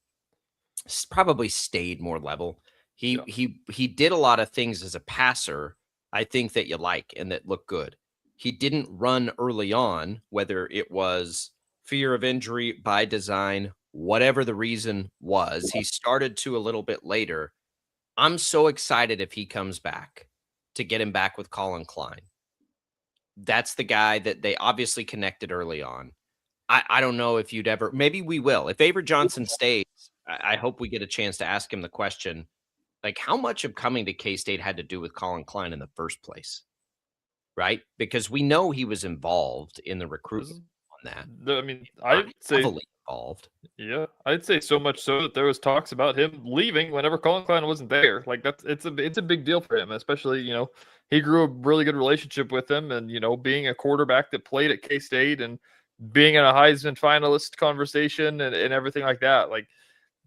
probably stayed more level. He did a lot of things as a passer, I think, that you like and that look good. He didn't run early on, whether it was fear of injury by design, whatever the reason was. He started to a little bit later. I'm so excited if he comes back to get him back with Colin Klein. That's the guy that they obviously connected early on. I don't know if you'd ever, maybe we will. If Avery Johnson stays, I hope we get a chance to ask him the question, like how much of coming to K-State had to do with Colin Klein in the first place, right? Because we know he was involved in the recruitment on that. I mean, I'd say heavily involved. Yeah, I'd say so much so that there was talks about him leaving whenever Colin Klein wasn't there. Like it's a big deal for him, especially, he grew a really good relationship with him, and being a quarterback that played at K-State and being in a Heisman finalist conversation and everything like that. Like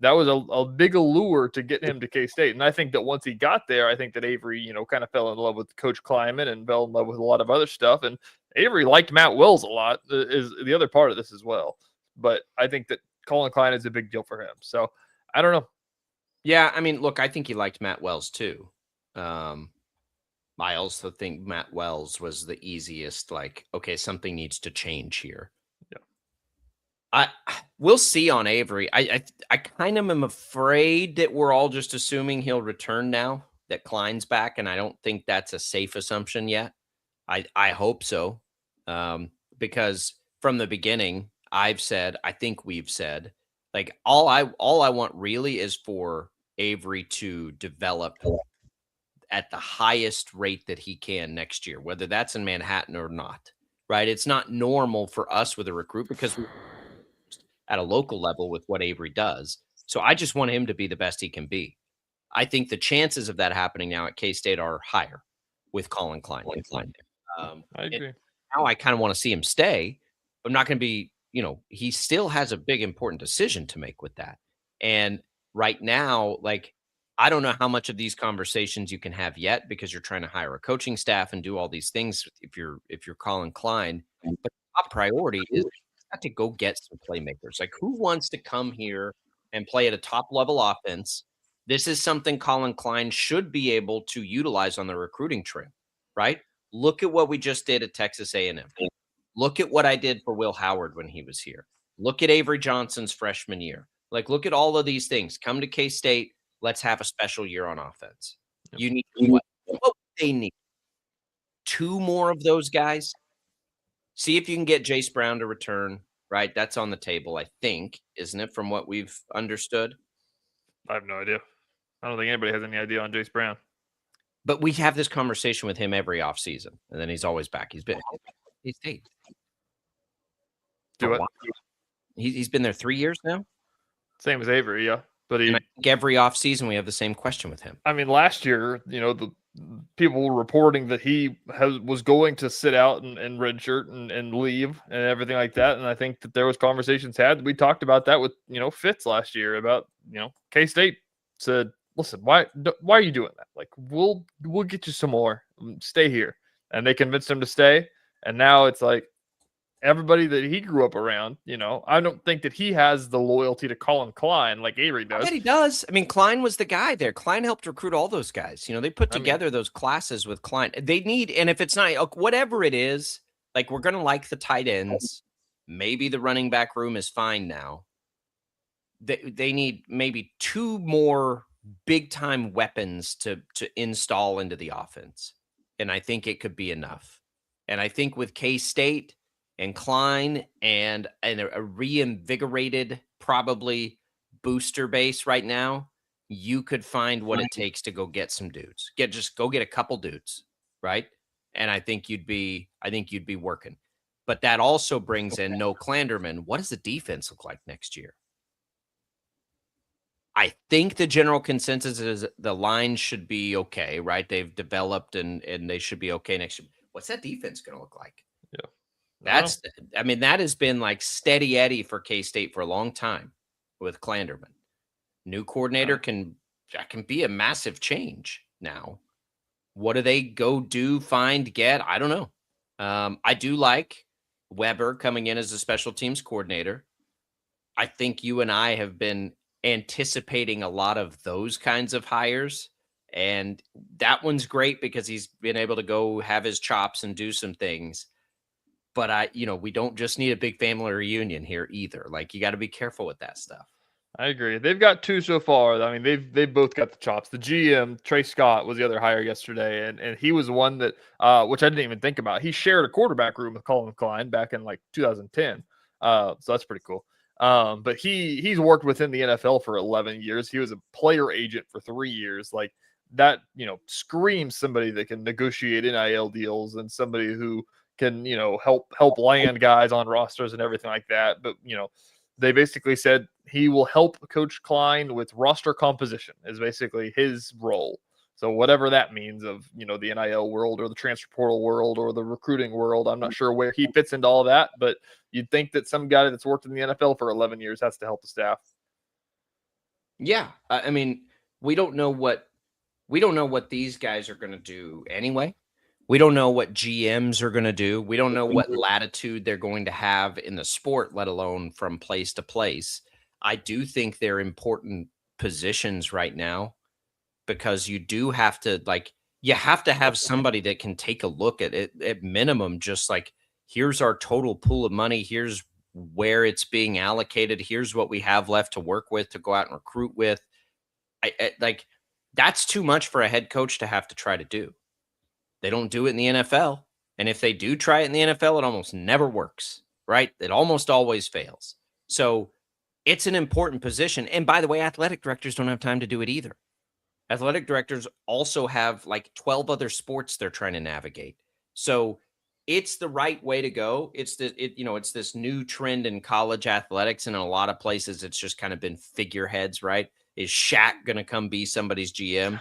that was a big allure to get him to K-State. And I think that once he got there, I think that Avery, kind of fell in love with Coach Kleiman and fell in love with a lot of other stuff. And Avery liked Matt Wells a lot, is the other part of this as well. But I think that Colin Klein is a big deal for him. So I don't know. Yeah, I mean, look, I think he liked Matt Wells too. I also think Matt Wells was the easiest, like, okay, something needs to change here. We'll see on Avery. I kind of am afraid that we're all just assuming he'll return now that Klein's back, and I don't think that's a safe assumption yet. I hope so, because from the beginning, I think we've said, like all I want really is for Avery to develop at the highest rate that he can next year, whether that's in Manhattan or not. Right? It's not normal for us with a recruit because we're at a local level with what Avery does. So I just want him to be the best he can be. I think the chances of that happening now at K-State are higher with Colin Klein. I agree. Now I kind of want to see him stay. I'm not going to be, he still has a big, important decision to make with that. And right now, like, I don't know how much of these conversations you can have yet because you're trying to hire a coaching staff and do all these things if you're Colin Klein. But top priority is to go get some playmakers. Like, who wants to come here and play at a top level offense? This is something Colin Klein should be able to utilize on the recruiting trail, right? Look at what we just did at Texas A&M. Look at what I did for Will Howard when he was here. Look at Avery Johnson's freshman year. Like, look at all of these things. Come to K-State. Let's have a special year on offense. You need what they need. 2 more of those guys. See if you can get Jace Brown to return, right? That's on the table, I think, isn't it, from what we've understood? I have no idea. I don't think anybody has any idea on Jace Brown. But we have this conversation with him every offseason, and then he's always back. He's stayed. Do it. He's been there 3 years now? Same as Avery, yeah. But I think every offseason we have the same question with him. I mean, last year, the people were reporting that he was going to sit out and redshirt and leave and everything like that. And I think that there was conversations had. We talked about that with, Fitz last year about, K-State said, listen, why are you doing that? Like, we'll get you some more. Stay here. And they convinced him to stay. And now it's like everybody that he grew up around, I don't think that he has the loyalty to Colin Klein like Avery does. I bet he does. I mean, Klein was the guy there. Klein helped recruit all those guys. They put together those classes with Klein. They need, and if it's not, whatever it is, like, we're going to like the tight ends. Maybe the running back room is fine now. They need maybe 2 more big time weapons to install into the offense. And I think it could be enough. And I think with K-State and Klein and a reinvigorated, probably booster base right now, you could find what it takes to go get some dudes. Just go get a couple dudes, right? And I think you'd be working. But that also brings in no Clanderman. What does the defense look like next year? I think the general consensus is the line should be okay, right? They've developed and they should be okay next year. What's that defense going to look like? Yeah. That has been like steady Eddie for K-State for a long time with Clanderman. New coordinator can be a massive change now. What do they go do, find, get? I don't know. I do like Weber coming in as a special teams coordinator. I think you and I have been anticipating a lot of those kinds of hires. And that one's great because he's been able to go have his chops and do some things. But we don't just need a big family reunion here either. Like, you got to be careful with that stuff. I agree. They've got 2 so far. I mean, they've both got the chops. The GM, Trey Scott, was the other hire yesterday, and he was one that which I didn't even think about. He shared a quarterback room with Colin Klein back in like 2010. So that's pretty cool. But he's worked within the NFL for 11 years. He was a player agent for 3 years. Like that, screams somebody that can negotiate NIL deals and somebody who can, help land guys on rosters and everything like that. But, they basically said he will help Coach Klein with roster composition is basically his role. So whatever that means of, the NIL world or the transfer portal world or the recruiting world, I'm not sure where he fits into all that, but you'd think that some guy that's worked in the NFL for 11 years has to help the staff. Yeah. I mean, we don't know what these guys are going to do anyway. We don't know what GMs are going to do. We don't know what latitude they're going to have in the sport, let alone from place to place. I do think they're important positions right now because you do have to have somebody that can take a look at it at minimum, just like, here's our total pool of money. Here's where it's being allocated. Here's what we have left to work with, to go out and recruit with. That's too much for a head coach to have to try to do. They don't do it in the NFL. And if they do try it in the NFL, it almost never works, right? It almost always fails. So it's an important position. And by the way, athletic directors don't have time to do it either. Athletic directors also have like 12 other sports they're trying to navigate. So it's the right way to go. It's this new trend in college athletics. And in a lot of places, it's just kind of been figureheads, right? Is Shaq going to come be somebody's GM?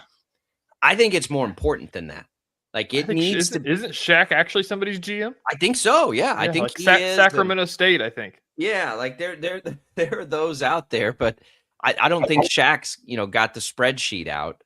I think it's more important than that. Like, it needs to. Isn't Shaq actually somebody's GM? I think so. Yeah, I think like he is. Sacramento State, I think. Yeah, like there are those out there, but I don't think Shaq's got the spreadsheet out.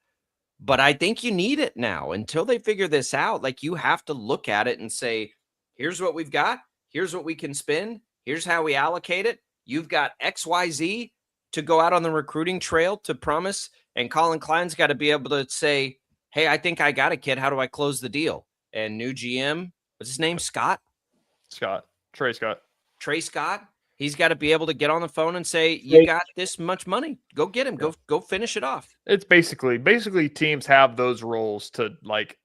But I think you need it now until they figure this out. Like, you have to look at it and say, here's what we've got. Here's what we can spend. Here's how we allocate it. You've got XYZ to go out on the recruiting trail to promise, and Colin Klein's got to be able to say, hey, I think I got a kid. How do I close the deal? And new GM, what's his name? Trey Scott. He's got to be able to get on the phone and say, you got this much money. Go get him. Go finish it off. It's basically teams have those roles to, like,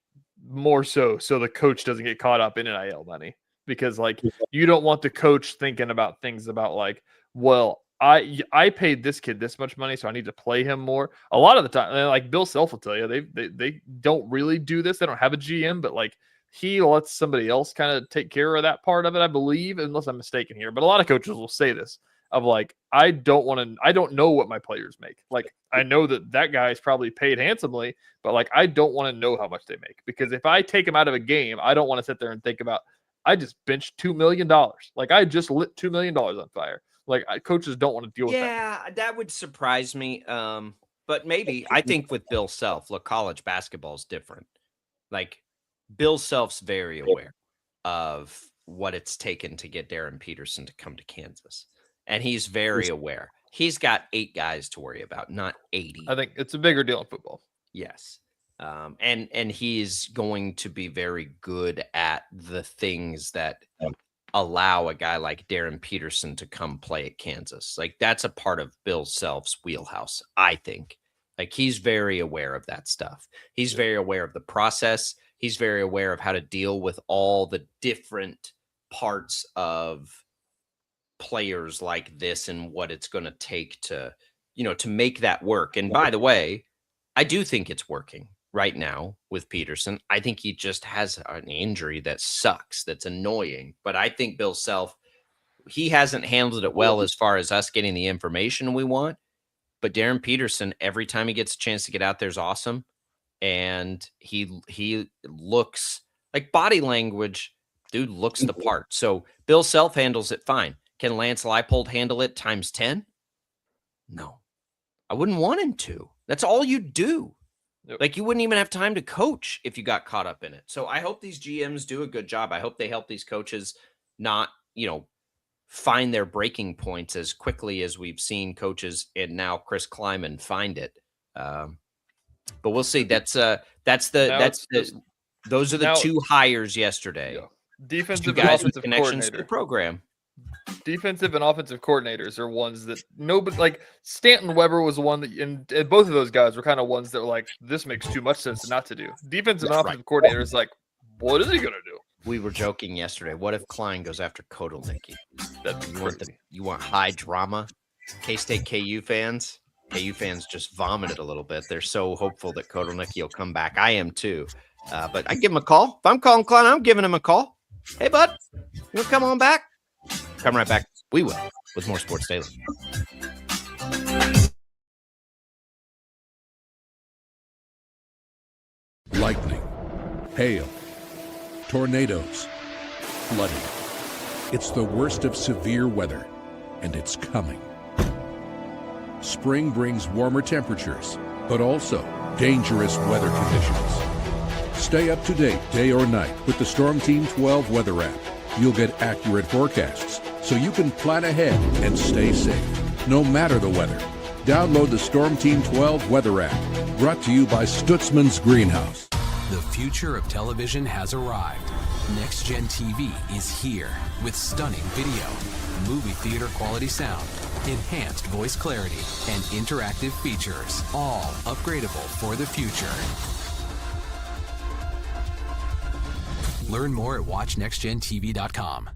more so the coach doesn't get caught up in NIL money, because like you don't want the coach thinking about things about like, well, I paid this kid this much money, so I need to play him more. A lot of the time, like Bill Self will tell you, they don't really do this. They don't have a GM, but like he lets somebody else kind of take care of that part of it, I believe, unless I'm mistaken here. But a lot of coaches will say this of like, I don't know what my players make. Like, I know that guy is probably paid handsomely, but like, I don't want to know how much they make, because if I take him out of a game, I don't want to sit there and think about, I just benched $2 million. Like, I just lit $2 million on fire. Like, coaches don't want to deal with that. Yeah, that would surprise me. But maybe, I think with Bill Self, look, college basketball is different. Like, Bill Self's very aware of what it's taken to get Darren Peterson to come to Kansas. And he's very aware. He's got 8 guys to worry about, not 80. I think it's a bigger deal in football. Yes. And he's going to be very good at the things that allow a guy like Darren Peterson to come play at Kansas. Like, that's a part of Bill Self's wheelhouse, I think. Like, he's very aware of that stuff. He's very aware of the process. He's very aware of how to deal with all the different parts of players like this and what it's going to take to, to make that work. And by the way, I do think it's working right now with Peterson. I think he just has an injury that sucks, that's annoying. But I think Bill Self, he hasn't handled it well as far as us getting the information we want. But Darren Peterson, every time he gets a chance to get out there, is awesome. And he looks like body language, dude looks the part. So Bill Self handles it fine. Can Lance Leipold handle it times 10? No, I wouldn't want him to. That's all you do. Yep. Like, you wouldn't even have time to coach if you got caught up in it. So I hope these GMs do a good job. I hope they help these coaches not, find their breaking points as quickly as we've seen coaches and now Chris Kleiman find it. But we'll see. Those are the two hires yesterday. Yeah. Defensive two and guys with offensive connections to coordinator. the program. Defensive and offensive coordinators are ones that nobody like. Stanton Weber was one that, and both of those guys were kind of ones that were like, this makes too much sense not to do. Defensive and offensive coordinators, like, what is he going to do? We were joking yesterday. What if Klein goes after Kotelnicki? You want high drama? K-State KU fans just vomited a little bit. They're so hopeful that Kotelnicki will come back. I am too. But I give him a call. If I'm calling Klein, I'm giving him a call. Hey, bud, you want to come on back? Come right back. We will with more Sports Daily. Lightning, hail, tornadoes, flooding. It's the worst of severe weather, and it's coming. Spring brings warmer temperatures, but also dangerous weather conditions. Stay up to date day or night with the Storm Team 12 weather app. You'll get accurate forecasts, so you can plan ahead and stay safe, no matter the weather. Download the Storm Team 12 weather app, brought to you by Stutzman's Greenhouse. The future of television has arrived. Next Gen TV is here with stunning video, movie theater quality sound, enhanced voice clarity, and interactive features, all upgradable for the future. Learn more at watchnextgentv.com.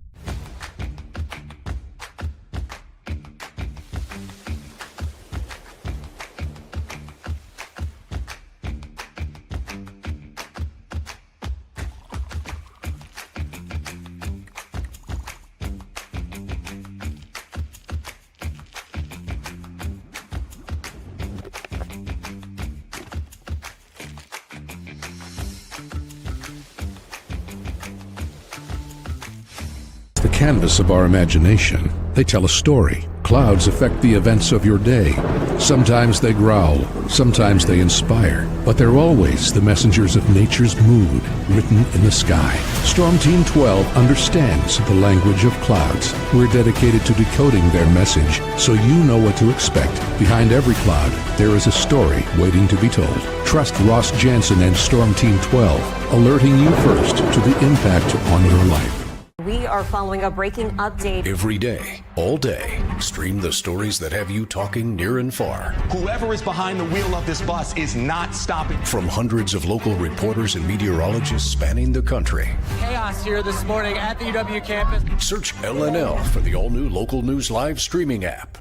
Canvas of our imagination. They tell a story. Clouds affect the events of your day. Sometimes they growl, sometimes they inspire, but they're always the messengers of nature's mood, written in the sky. Storm Team 12 understands the language of clouds. We're dedicated to decoding their message, so you know what to expect. Behind every cloud, there is a story waiting to be told. Trust Ross Jansen and Storm Team 12, alerting you first to the impact on your life. We are following a breaking update. Every day, all day, stream the stories that have you talking near and far. Whoever is behind the wheel of this bus is not stopping. From hundreds of local reporters and meteorologists spanning the country. Chaos here this morning at the UW campus. Search LNL for the all-new Local News Live streaming app.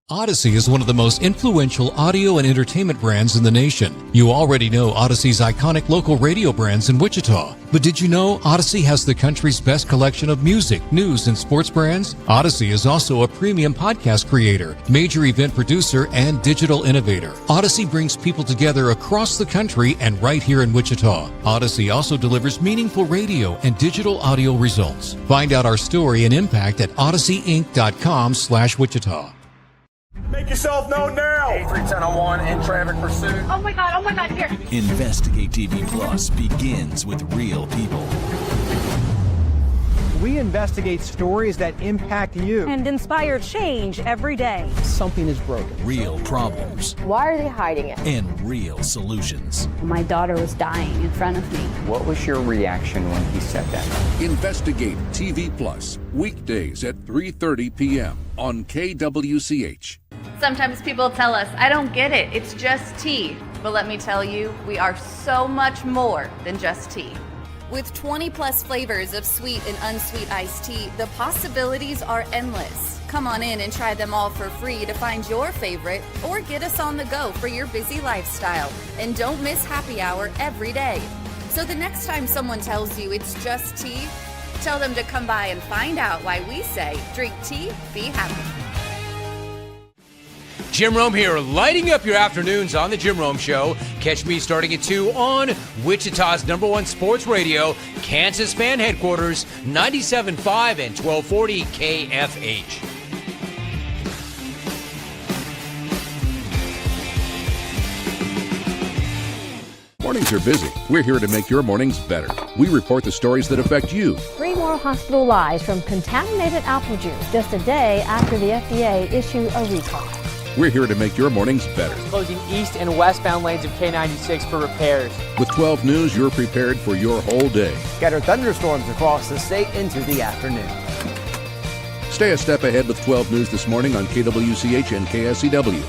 Odyssey is one of the most influential audio and entertainment brands in the nation. You already know Odyssey's iconic local radio brands in Wichita. But did you know Odyssey has the country's best collection of music, news, and sports brands? Odyssey is also a premium podcast creator, major event producer, and digital innovator. Odyssey brings people together across the country and right here in Wichita. Odyssey also delivers meaningful radio and digital audio results. Find out our story and impact at odysseyinc.com/Wichita. Make yourself known now. 83-1001 in traffic pursuit. Oh my God, here. Investigate TV Plus begins with real people. We investigate stories that impact you and inspire change every day. Something is broken. Real problems. Why are they hiding it? And real solutions. My daughter was dying in front of me. What was your reaction when he said that? Investigate TV Plus, weekdays at 3:30 p.m. on KWCH. Sometimes people tell us, I don't get it, it's just tea. But let me tell you, we are so much more than just tea. With 20 plus flavors of sweet and unsweet iced tea, the possibilities are endless. Come on in and try them all for free to find your favorite or get us on the go for your busy lifestyle. And don't miss happy hour every day. So the next time someone tells you it's just tea, tell them to come by and find out why we say drink tea, be happy. Jim Rome here, lighting up your afternoons on The Jim Rome Show. Catch me starting at 2 on Wichita's #1 sports radio, Kansas fan headquarters, 97.5 and 1240 KFH. Mornings are busy. We're here to make your mornings better. We report the stories that affect you. 3 more hospital lies from contaminated apple juice just a day after the FDA issued a recall. We're here to make your mornings better. Closing east and westbound lanes of K96 for repairs. With 12 News, you're prepared for your whole day. Scattered thunderstorms across the state into the afternoon. Stay a step ahead with 12 News this morning on KWCH and KSCW.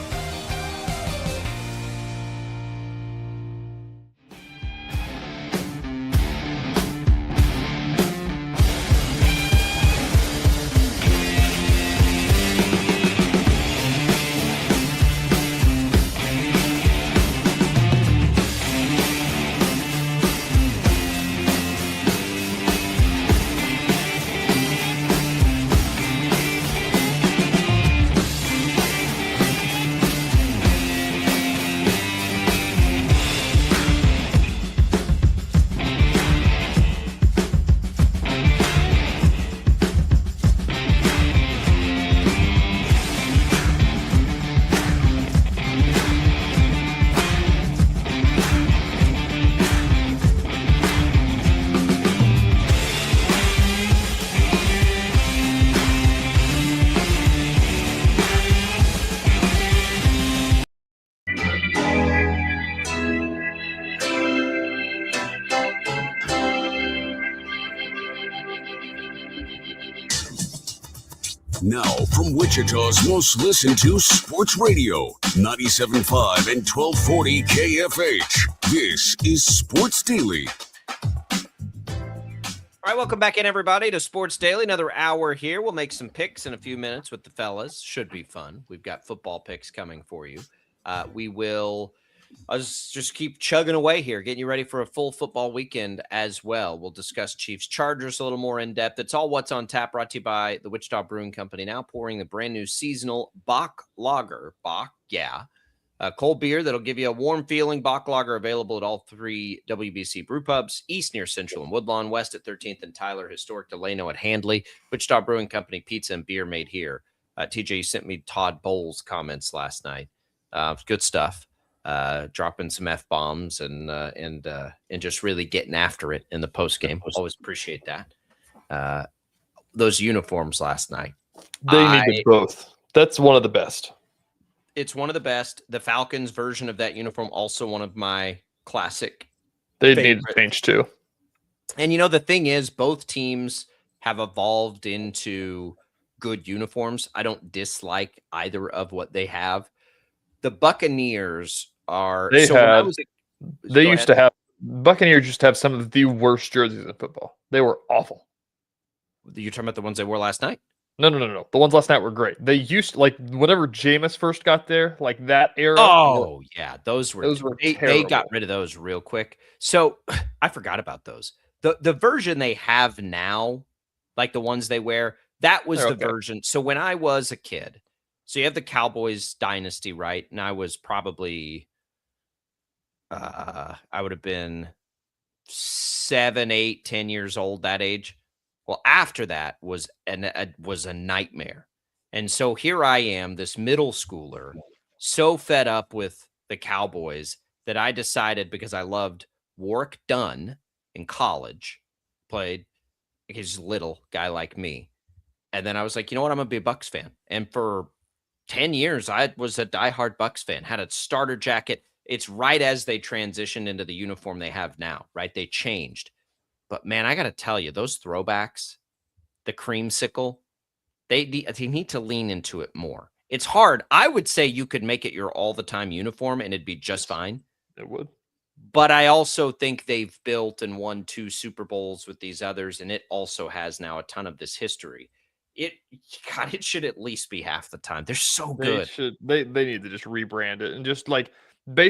Now, from Wichita's most listened to sports radio, 97.5 and 1240 KFH. This is Sports Daily. All right, welcome back in, everybody, to Sports Daily. Another hour here. We'll make some picks in a few minutes with the fellas. Should be fun. We've got football picks coming for you. I'll just keep chugging away here, getting you ready for a full football weekend as well. We'll discuss Chiefs Chargers a little more in depth. It's all what's on tap, brought to you by the Wichita Brewing Company, now pouring the brand new seasonal Bach Lager. Bach, yeah. Cold beer that'll give you a warm feeling. Bach Lager available at all 3 WBC brew pubs, east near Central and Woodlawn, west at 13th and Tyler, historic Delano at Handley. Wichita Brewing Company, pizza and beer made here. TJ, you sent me Todd Bowles' comments last night. Good stuff. Dropping some F-bombs and just really getting after it in the post game. Always appreciate that. Those uniforms last night. They needed both. That's one of the best. It's one of the best. The Falcons version of that uniform, also one of my classic. They need to change too. And the thing is, both teams have evolved into good uniforms. I don't dislike either of what they have. The Buccaneers are. Buccaneers used to have some of the worst jerseys in football. They were awful. You're talking about the ones they wore last night? No. The ones last night were great. They used to, whenever Jameis first got there, that era. Oh, yeah. Those were they got rid of those real quick. So I forgot about those. The version they have now, like the ones they wear, that was the version. So when I was a kid, so you have the Cowboys dynasty, right? And I was probably, I would have been 7, 8, 10 years old, that age. Well, after that was a nightmare. And so here I am, this middle schooler, so fed up with the Cowboys that I decided, because I loved Warwick Dunn in college, played, he's a little guy like me. And then I was like, you know what? I'm going to be a Bucs fan. And for 10 years, I was a diehard Bucs fan, had a starter jacket. It's right as they transitioned into the uniform they have now, right? They changed. But, man, I got to tell you, those throwbacks, the creamsicle, they need to lean into it more. It's hard. I would say you could make it your all-the-time uniform, and it'd be just fine. It would. But I also think they've built and won 2 Super Bowls with these others, and it also has now a ton of this history. It should at least be half the time. They're so They good. should. They need to just rebrand it and just like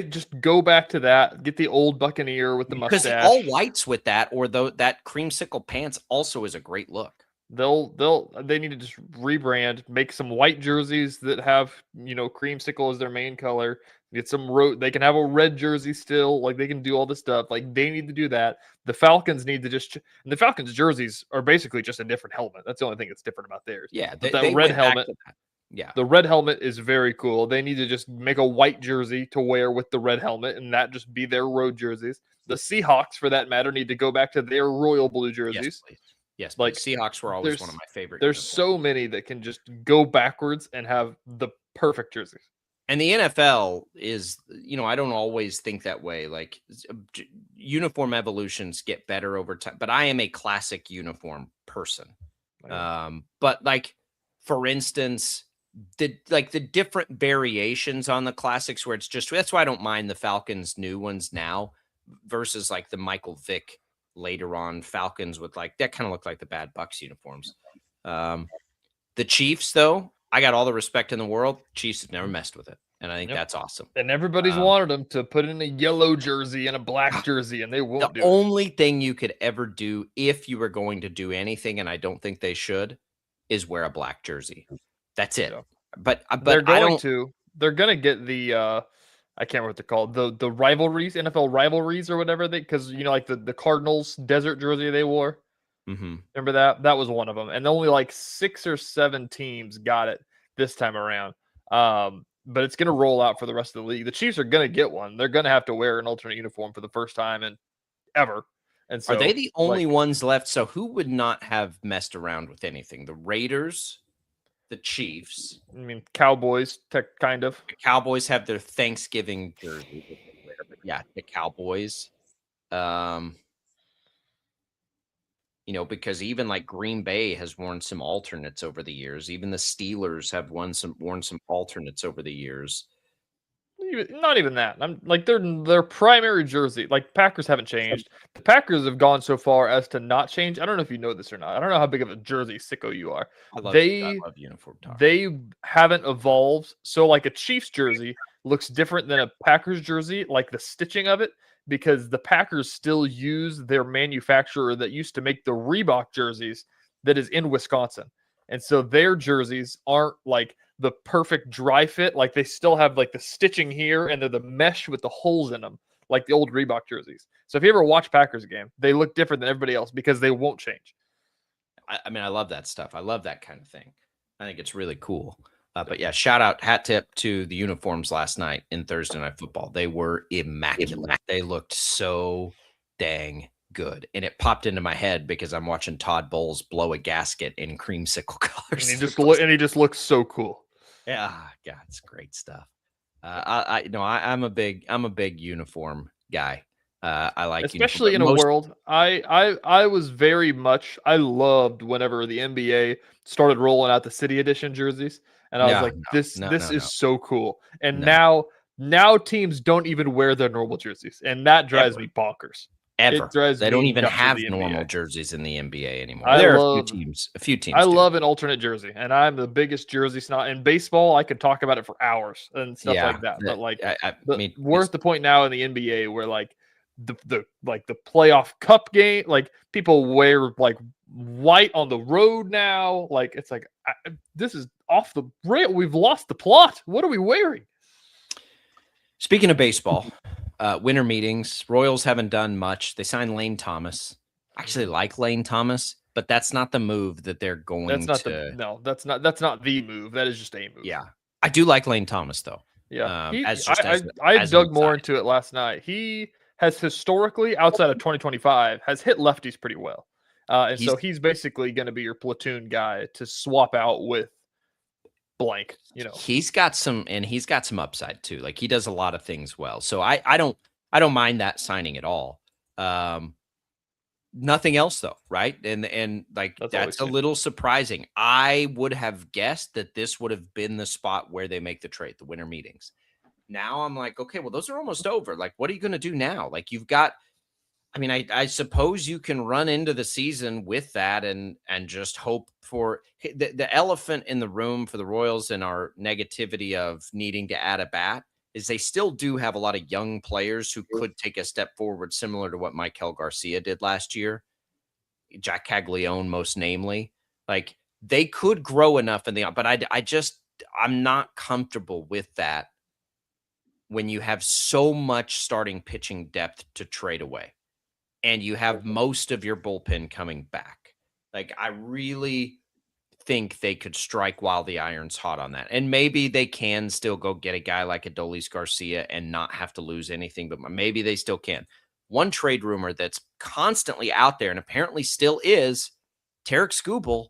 just go back to that. Get the old Buccaneer with the Because the mustache. all whites with that, or that creamsicle pants also is a great look. They need to just rebrand, make some white jerseys that have, creamsicle as their main color. Get some they can have a red jersey still, like they can do all this stuff. Like they need to do that. The Falcons need to and the Falcons jerseys are basically just a different helmet. That's the only thing that's different about theirs. Yeah, But they red went back helmet, to that. Yeah. the red helmet is very cool. They need to just make a white jersey to wear with the red helmet, and that just be their road jerseys. The Seahawks, for that matter, need to go back to their royal blue jerseys. Yes, please. Yes, like Seahawks were always one of my favorite. There's uniforms. so many that can just go backwards and have the perfect jerseys. And the NFL is, I don't always think that way. Like uniform evolutions get better over time, but I am a classic uniform person. But like, for instance, the different variations on the classics where it's just, that's why I don't mind the Falcons new ones now versus like the Michael Vick later on Falcons with like, that kind of looked like the bad Bucks uniforms. The Chiefs though, I got all the respect in the world. Chiefs have never messed with it. And I think that's awesome. And everybody's wanted them to put in a yellow jersey and a black jersey, and they won't do it. The only thing you could ever do if you were going to do anything, and I don't think they should, is wear a black jersey. That's it. Yeah. But they're going to. They're going to get the I can't remember what they're called. The rivalries, NFL rivalries or whatever because like the Cardinals desert jersey they wore. Mm-hmm. Remember that? That was one of them. And only like 6 or 7 teams got it this time around. But it's going to roll out for the rest of the league. The Chiefs are going to get one. They're going to have to wear an alternate uniform for the first time in ever. And so, are they the only ones left? So who would not have messed around with anything? The Raiders, the Chiefs. I mean, Cowboys, kind of. The Cowboys have their Thanksgiving jersey. Yeah, the Cowboys. Because even like Green Bay has worn some alternates over the years. Even the Steelers have worn some alternates over the years. Not even that. I'm like their primary jersey. Like Packers haven't changed. The Packers have gone so far as to not change. I don't know if you know this or not. I don't know how big of a jersey sicko you are. I love uniform talk. They haven't evolved. So like a Chiefs jersey looks different than a Packers jersey, like the stitching of it, because the Packers still use their manufacturer that used to make the Reebok jerseys that is in Wisconsin. And so their jerseys aren't like the perfect dry fit. Like they still have like the stitching here and they're the mesh with the holes in them, like the old Reebok jerseys. So if you ever watch Packers game, they look different than everybody else because they won't change. I mean, I love that stuff. I love that kind of thing. I think it's really cool. But yeah, shout out, hat tip to the uniforms last night in Thursday Night Football. They were immaculate. They looked so dang good. And it popped into my head because I'm watching Todd Bowles blow a gasket in creamsicle colors. And he just looks so cool. Yeah, God, it's great stuff. I'm a big uniform guy. I like, especially in a world. I was very much. I loved whenever the NBA started rolling out the City Edition jerseys, and I was like, this is so cool. And now teams don't even wear their normal jerseys, and that drives me bonkers. They don't even have normal jerseys in the NBA anymore. There are a few teams. I love an alternate jersey, and I'm the biggest jersey snot. In baseball, I could talk about it for hours and stuff like that. But like, we're at the point now in the NBA where like the playoff cup game, like people wear like white on the road now. Like it's like this is off the rail. We've lost the plot. What are we wearing? Speaking of baseball. Winter meetings. Royals haven't done much. They signed Lane Thomas. I actually like Lane Thomas, but that's not the move that they're going to. That's not the move. That is just a move. Yeah, I do like Lane Thomas though. Yeah, I dug more into it last night. He has historically, outside of 2025, has hit lefties pretty well, and so he's basically going to be your platoon guy to swap out with blank. He's got some upside too. Like he does a lot of things well. So I don't mind that signing at all. Nothing else though, right? And like that's a little surprising. I would have guessed that this would have been the spot where they make the trade, the winter meetings. now I'm like, okay, well, those are almost over. Like, what are you going to do now? Like, you've got, I mean, I suppose you can run into the season with that and just hope for the elephant in the room for the Royals and our negativity of needing to add a bat is they still do have a lot of young players who could take a step forward, similar to what Michael Garcia did last year. Jack Caglione, most namely, like they could grow enough in the, but I'm not comfortable with that when you have so much starting pitching depth to trade away and you have most of your bullpen coming back. Like, I really think they could strike while the iron's hot on that. And maybe they can still go get a guy like Adolis Garcia and not have to lose anything, but maybe they still can. One trade rumor that's constantly out there and apparently still is Tarek Skubal.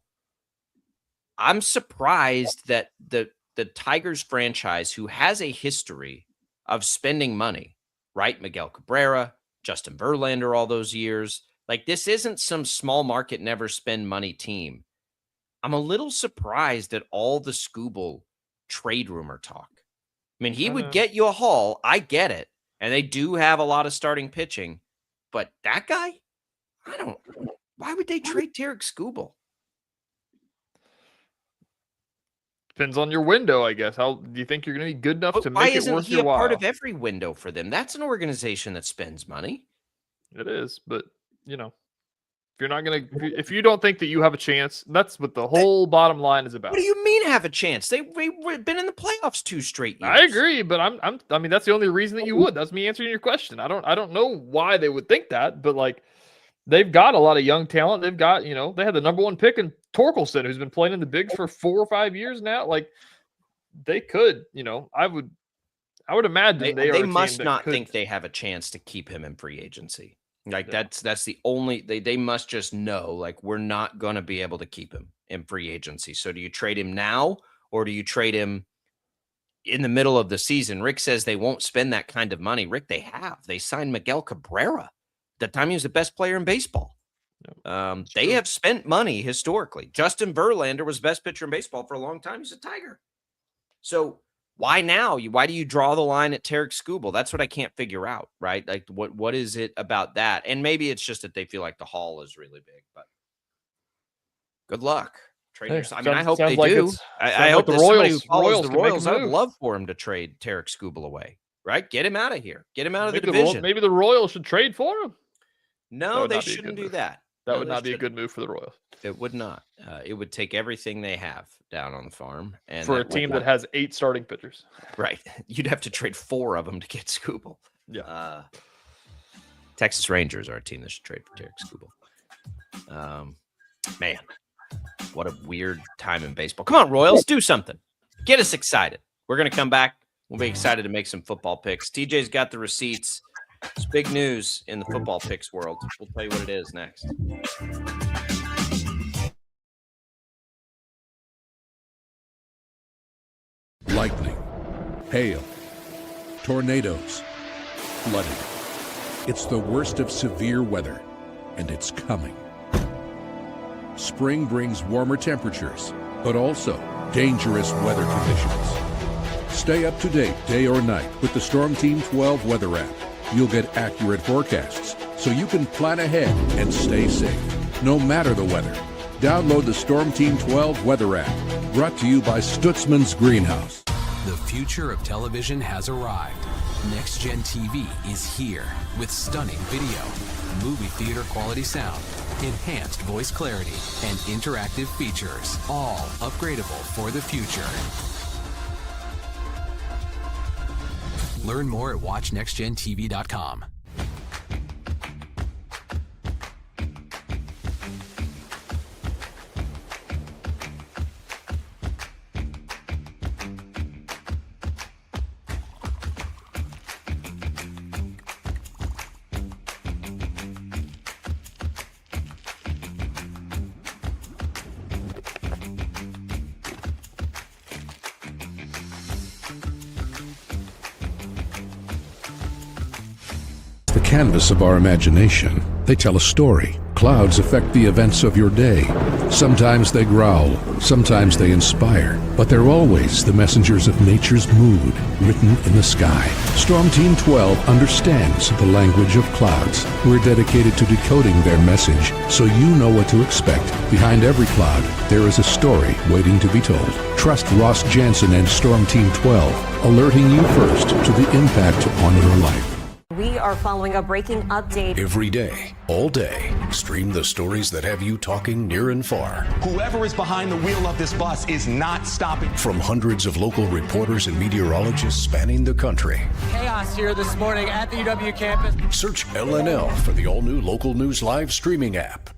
I'm surprised that the Tigers franchise, who has a history of spending money, right? Miguel Cabrera, Justin Verlander, all those years. Like, this isn't some small market, never spend money team. I'm a little surprised at all the Skubal trade rumor talk. I mean, he would get you a haul. I get it. And they do have a lot of starting pitching. But that guy, why would they trade Tarek Skubal? Depends on your window, I guess. How do you think you're going to be good enough to make it worth your while? Why isn't he a part of every window for them? That's an organization that spends money. It is, but if you're not going to, if you don't think that you have a chance, that's what the whole bottom line is about. What do you mean have a chance? They've been in the playoffs 2 straight years. I agree, but I mean, that's the only reason that you would. That's me answering your question. I don't know why they would think that, but like, they've got a lot of young talent. They've got, they had the number 1 pick in Torkelson, who's been playing in the bigs for 4 or 5 years now. Like, they could, I would imagine they must not think they have a chance to keep him in free agency. Like, that's the only, they must just know, like, we're not going to be able to keep him in free agency. So do you trade him now or do you trade him in the middle of the season? Rick says they won't spend that kind of money. Rick, they have. They signed Miguel Cabrera. At the time, he was the best player in baseball. They have spent money historically. Justin Verlander was the best pitcher in baseball for a long time. He's a Tiger. So why now? Why do you draw the line at Tarek Skubal? That's what I can't figure out, right? Like, what is it about that? And maybe it's just that they feel like the haul is really big, but good luck. Trade I hope they do. I hope the Royals, who follows the Royals, I would love for him to trade Tarek Skubal away, right? Get him out of here. Get him out of the division. Maybe the Royals should trade for him. No, they shouldn't do that. That would not be a good move for the Royals. It would not. It would take everything they have down on the farm. And for a team that has 8 starting pitchers. Right. You'd have to trade 4 of them to get Skubal. Yeah. Texas Rangers are a team that should trade for Tarek Skubal. Man, what a weird time in baseball. Come on, Royals, do something. Get us excited. We're going to come back. We'll be excited to make some football picks. TJ's got the receipts. It's big news in the football picks world. We'll tell you what it is next. Lightning, hail, tornadoes, flooding. It's the worst of severe weather, and it's coming. Spring brings warmer temperatures, but also dangerous weather conditions. Stay up to date day or night with the Storm Team 12 weather app. You'll get accurate forecasts, so you can plan ahead and stay safe, no matter the weather. Download the Storm Team 12 weather app, brought to you by Stutzman's Greenhouse. The future of television has arrived. Next Gen TV is here with stunning video, movie theater quality sound, enhanced voice clarity, and interactive features, all upgradable for the future. Learn more at watchnextgentv.com. Canvas of our imagination. They tell a story. Clouds affect the events of your day. Sometimes they growl, sometimes they inspire, but they're always the messengers of nature's mood written in the sky. Storm Team 12 understands the language of clouds. We're dedicated to decoding their message so you know what to expect. Behind every cloud, there is a story waiting to be told. Trust Ross Jansen and Storm Team 12, alerting you first to the impact on your life. We are following a breaking update. Every day, all day, stream the stories that have you talking near and far. Whoever is behind the wheel of this bus is not stopping. From hundreds of local reporters and meteorologists spanning the country. Chaos here this morning at the UW campus. Search LNL for the all-new Local News Live streaming app.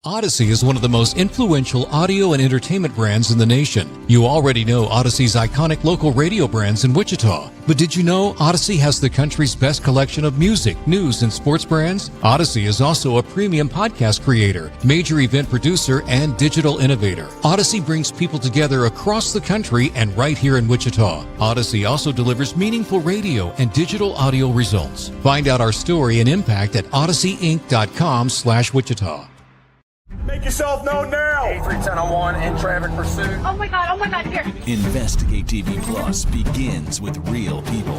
Odyssey is one of the most influential audio and entertainment brands in the nation. You already know Odyssey's iconic local radio brands in Wichita. But did you know Odyssey has the country's best collection of music, news, and sports brands? Odyssey is also a premium podcast creator, major event producer, and digital innovator. Odyssey brings people together across the country and right here in Wichita. Odyssey also delivers meaningful radio and digital audio results. Find out our story and impact at odysseyinc.com/Wichita. Make yourself known now. 83101 in traffic pursuit. Oh my God, here. Investigate TV Plus begins with real people.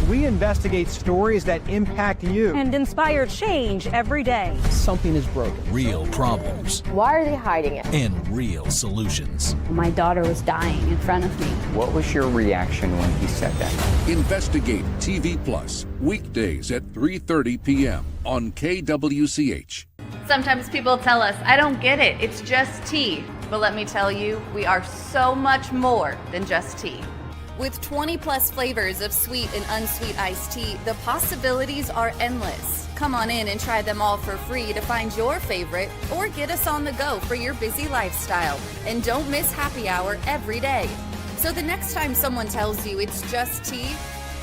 We investigate stories that impact you and inspire change every day. Something is broken. Real problems. Why are they hiding it? And real solutions. My daughter was dying in front of me. What was your reaction when he said that? Investigate TV Plus, weekdays at 3:30 p.m. on KWCH. Sometimes people tell us, I don't get it, it's just tea. But let me tell you, we are so much more than just tea. With 20 plus flavors of sweet and unsweet iced tea, the possibilities are endless. Come on in and try them all for free to find your favorite or get us on the go for your busy lifestyle. And don't miss happy hour every day. So the next time someone tells you it's just tea,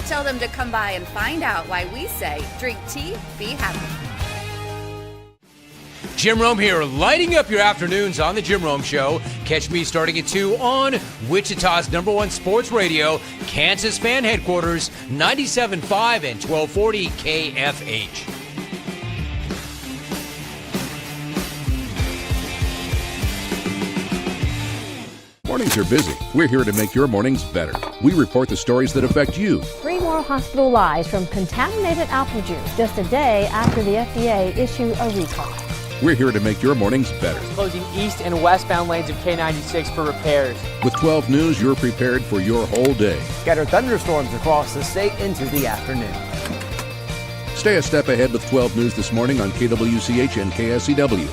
tell them to come by and find out why we say, drink tea, be happy. Jim Rome here, lighting up your afternoons on The Jim Rome Show. Catch me starting at 2 on Wichita's #1 sports radio, Kansas Fan Headquarters, 97.5 and 1240 KFH. Mornings are busy. We're here to make your mornings better. We report the stories that affect you. 3 more hospitalized from contaminated apple juice just a day after the FDA issued a recall. We're here to make your mornings better. Closing east and westbound lanes of K96 for repairs. With 12 News, you're prepared for your whole day. Scattered thunderstorms across the state into the afternoon. Stay a step ahead with 12 News this morning on KWCH and KSCW.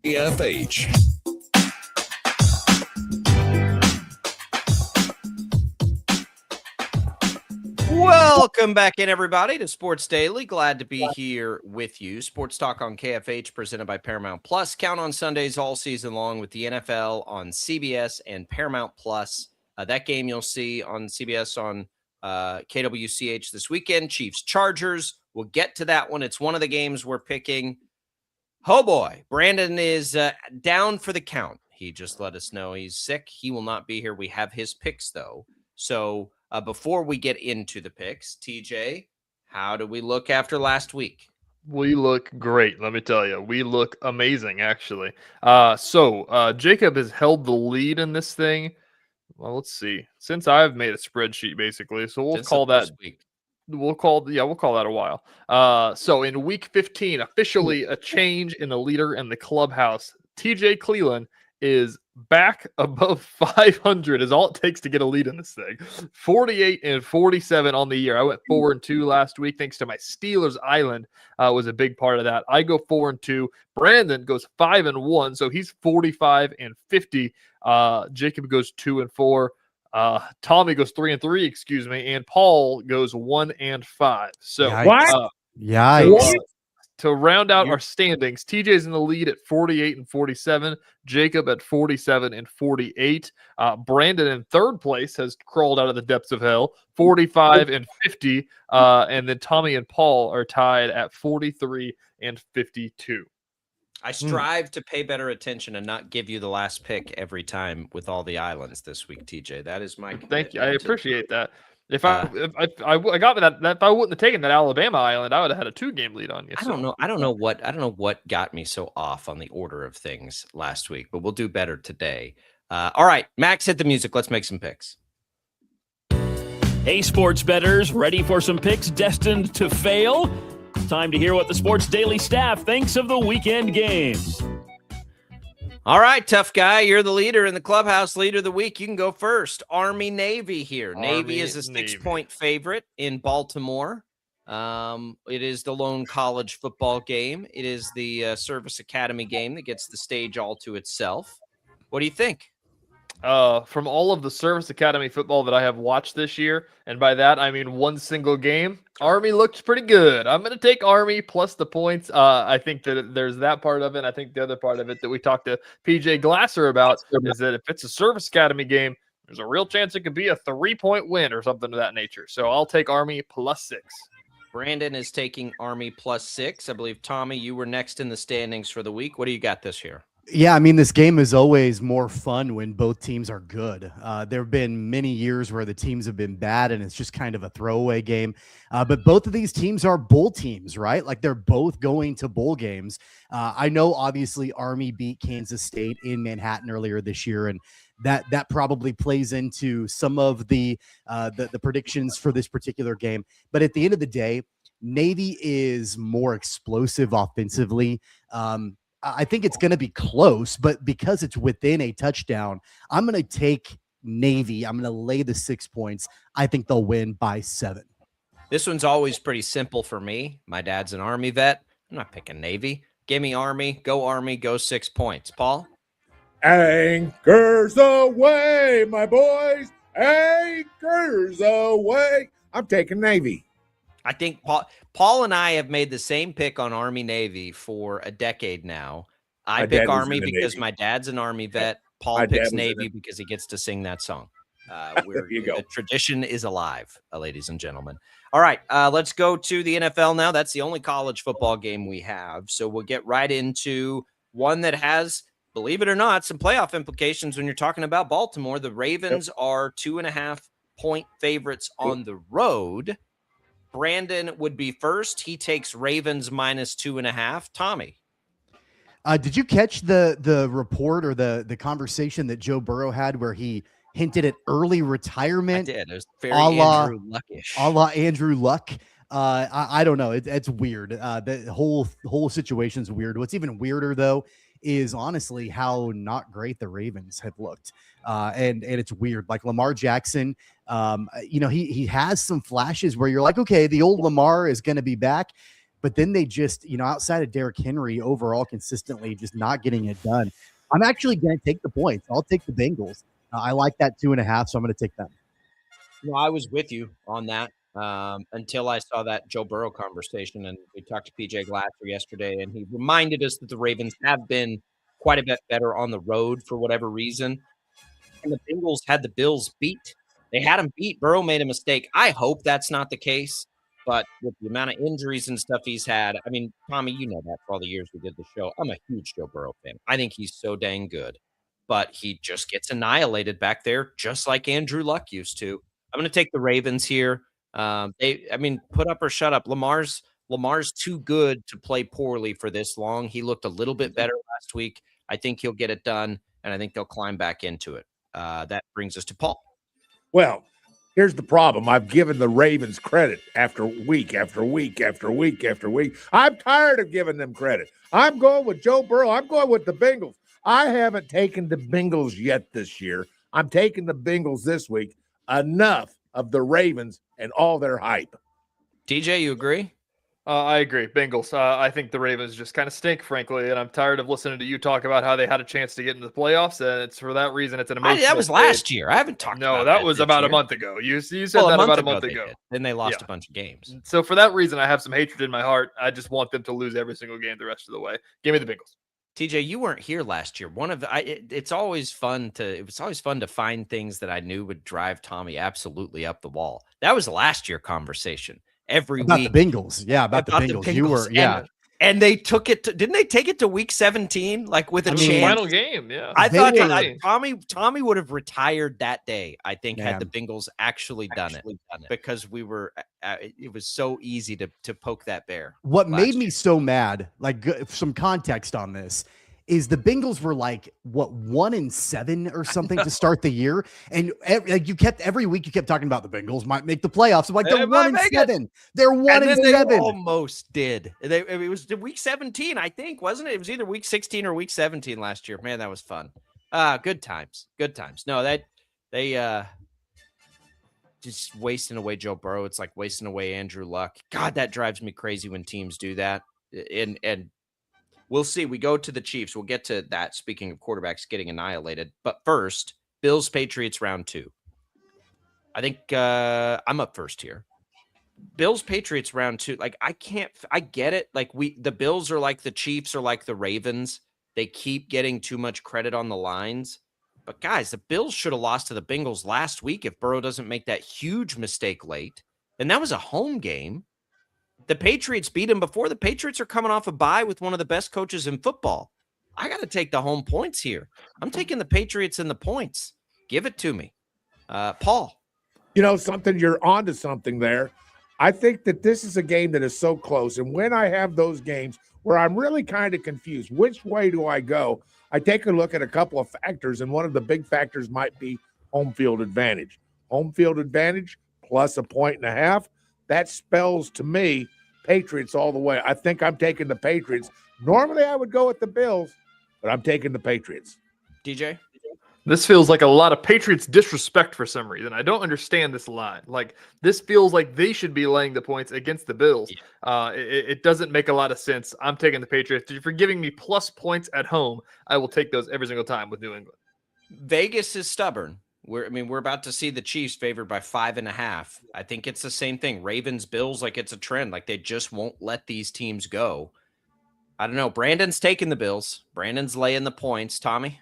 KFH. Welcome back in, everybody, to Sports Daily. Glad to be here with you. Sports Talk on KFH, presented by Paramount Plus. Count on Sundays all season long with the NFL on CBS and Paramount Plus. That game you'll see on CBS on KWCH this weekend. Chiefs Chargers. We'll get to that one. It's one of the games we're picking. Oh boy, Brandon is down for the count. He just let us know he's sick. He will not be here. We have his picks, though. So before we get into the picks, TJ, how do we look after last week? We look great, let me tell you. We look amazing, actually. So Jacob has held the lead in this thing. Well, let's see. Since I've made a spreadsheet, basically. So we'll call that week. We'll call that a while. So in week 15, officially a change in the leader in the clubhouse. TJ Cleland is back above 500 is all it takes to get a lead in this thing. 48-47 on the year. I went 4-2 last week thanks to my Steelers Island was a big part of that. I go 4-2. Brandon goes 5-1, so he's 45-50. Jacob goes 2-4. Tommy goes 3-3, excuse me, and Paul goes 1-5. So Yikes. To round out our standings, TJ's in the lead at 48-47, Jacob at 47-48. Brandon in third place has crawled out of the depths of hell, 45-50. And then Tommy and Paul are tied at 43-52. I strive to pay better attention and not give you the last pick every time with all the islands this week, TJ. That is my commitment. Thank you. I appreciate that. If I got that if I wouldn't have taken that Alabama island, I would have had a 2-game lead on you. I don't know what got me so off on the order of things last week, but we'll do better today. All right, Max, hit the music. Let's make some picks. Hey, sports bettors, ready for some picks destined to fail? Time to hear what the Sports Daily staff thinks of the weekend games. All right, tough guy. You're the leader in the clubhouse, leader of the week. You can go first. Army-Navy here. Navy is a 6-point favorite in Baltimore. It is the lone college football game. It is the Service Academy game that gets the stage all to itself. What do you think? From all of the Service Academy football that I have watched this year, and by that I mean one single game, Army looks pretty good. I'm going to take Army plus the points. I think that there's that part of it. I think the other part of it that we talked to PJ Glasser about is that if it's a Service Academy game, there's a real chance it could be a 3-point win or something of that nature. So I'll take Army plus 6. Brandon is taking Army plus 6. I believe, Tommy, you were next in the standings for the week. What do you got this year? Yeah, I mean, this game is always more fun when both teams are good. There have been many years where the teams have been bad and it's just kind of a throwaway game. But both of these teams are bowl teams, right? Like they're both going to bowl games. I know, obviously, Army beat Kansas State in Manhattan earlier this year, and that probably plays into some of the predictions for this particular game. But at the end of the day, Navy is more explosive offensively. I think it's going to be close, but because it's within a touchdown, I'm going to take Navy. I'm going to lay the 6 points. I think they'll win by 7. This one's always pretty simple for me. My dad's an Army vet. I'm not picking Navy. Give me Army, go 6 points. Paul? Anchors away, my boys. Anchors away. I'm taking Navy. I think Paul and I have made the same pick on Army Navy for a decade now. I pick Army because my dad's an Army vet. Paul picks Navy because he gets to sing that song. There you go. The tradition is alive, ladies and gentlemen. All right, let's go to the NFL now. That's the only college football game we have. So we'll get right into one that has, believe it or not, some playoff implications when you're talking about Baltimore. The Ravens are 2.5-point favorites on the road. Brandon would be first. He takes Ravens minus 2.5. Tommy. Did you catch the report or the conversation that Joe Burrow had where he hinted at early retirement? I did. It was very Andrew Luck-ish. A la Andrew Luck. I don't know. It's weird. The whole situation's weird. What's even weirder, though, is honestly how not great the Ravens have looked. And it's weird. Like Lamar Jackson, he has some flashes where you're like, okay, the old Lamar is going to be back. But then they just, outside of Derrick Henry, overall consistently just not getting it done. I'm actually going to take the points. I'll take the Bengals. I like that 2.5, so I'm going to take them. I was with you on that until I saw that Joe Burrow conversation. And we talked to PJ Glasser yesterday, and he reminded us that the Ravens have been quite a bit better on the road for whatever reason. And the Bengals had the Bills beat. They had them beat. Burrow made a mistake. I hope that's not the case. But with the amount of injuries and stuff he's had, I mean, Tommy, you know that for all the years we did the show. I'm a huge Joe Burrow fan. I think he's so dang good. But he just gets annihilated back there, just like Andrew Luck used to. I'm going to take the Ravens here. Put up or shut up. Lamar's too good to play poorly for this long. He looked a little bit better last week. I think he'll get it done, and I think they'll climb back into it. That brings us to Paul. Well, here's the problem. I've given the Ravens credit after week after week after week after week. I'm tired of giving them credit. I'm going with Joe Burrow. I'm going with the Bengals. I haven't taken the Bengals yet this year. I'm taking the Bengals this week. Enough of the Ravens and all their hype. DJ, you agree? I agree. Bengals. I think the Ravens just kind of stink, frankly, and I'm tired of listening to you talk about how they had a chance to get into the playoffs, and it's for that reason. It's an emotional. That was last year. I haven't talked. No, about that was about year. a month ago. You said that about a month ago. Then they lost a bunch of games. So for that reason, I have some hatred in my heart. I just want them to lose every single game the rest of the way. Give me the Bengals. TJ, you weren't here last year. It's always fun to find things that I knew would drive Tommy absolutely up the wall. That was a last year conversation. Every about week the Bengals. Yeah, about the Bengals. You were, yeah. And they took it to, didn't they take it to week 17? Like with a chance. Final game, yeah. I thought Tommy would have retired that day, I think, had the Bengals actually done it. Because we were it was so easy to poke that bear. What made me so mad, like some context on this, is the Bengals were like, what, 1-7 or something to start the year. And every week you kept talking about the Bengals might make the playoffs. I'm like, they're 1-7. They're 1-7. They almost did. It was week 17, I think, wasn't it? It was either week 16 or week 17 last year. Man, that was fun. Good times. Good times. No, they just wasting away Joe Burrow. It's like wasting away Andrew Luck. God, that drives me crazy when teams do that. And we'll see. We go to the Chiefs. We'll get to that. Speaking of quarterbacks getting annihilated. But first, Bills Patriots round 2. I think I'm up first here. Bills Patriots round 2. Like, I get it. Like, the Bills are like the Chiefs or like the Ravens. They keep getting too much credit on the lines. But guys, the Bills should have lost to the Bengals last week if Burrow doesn't make that huge mistake late. And that was a home game. The Patriots beat him before. The Patriots are coming off a bye with one of the best coaches in football. I got to take the home points here. I'm taking the Patriots and the points. Give it to me. Paul. You know something, you're onto something there. I think that this is a game that is so close. And when I have those games where I'm really kind of confused, which way do I go? I take a look at a couple of factors, and one of the big factors might be home field advantage. Home field advantage plus 1.5. That spells to me Patriots all the way. I think I'm taking the Patriots. Normally I would go with the Bills, but I'm taking the Patriots. DJ? This feels like a lot of Patriots disrespect for some reason. I don't understand this line. Like, this feels like they should be laying the points against the Bills. Yeah. It doesn't make a lot of sense. I'm taking the Patriots. If you're giving me plus points at home, I will take those every single time with New England. Vegas is stubborn. We're about to see the Chiefs favored by 5.5. I think it's the same thing. Ravens, Bills, like it's a trend. Like they just won't let these teams go. I don't know. Brandon's taking the Bills. Brandon's laying the points. Tommy?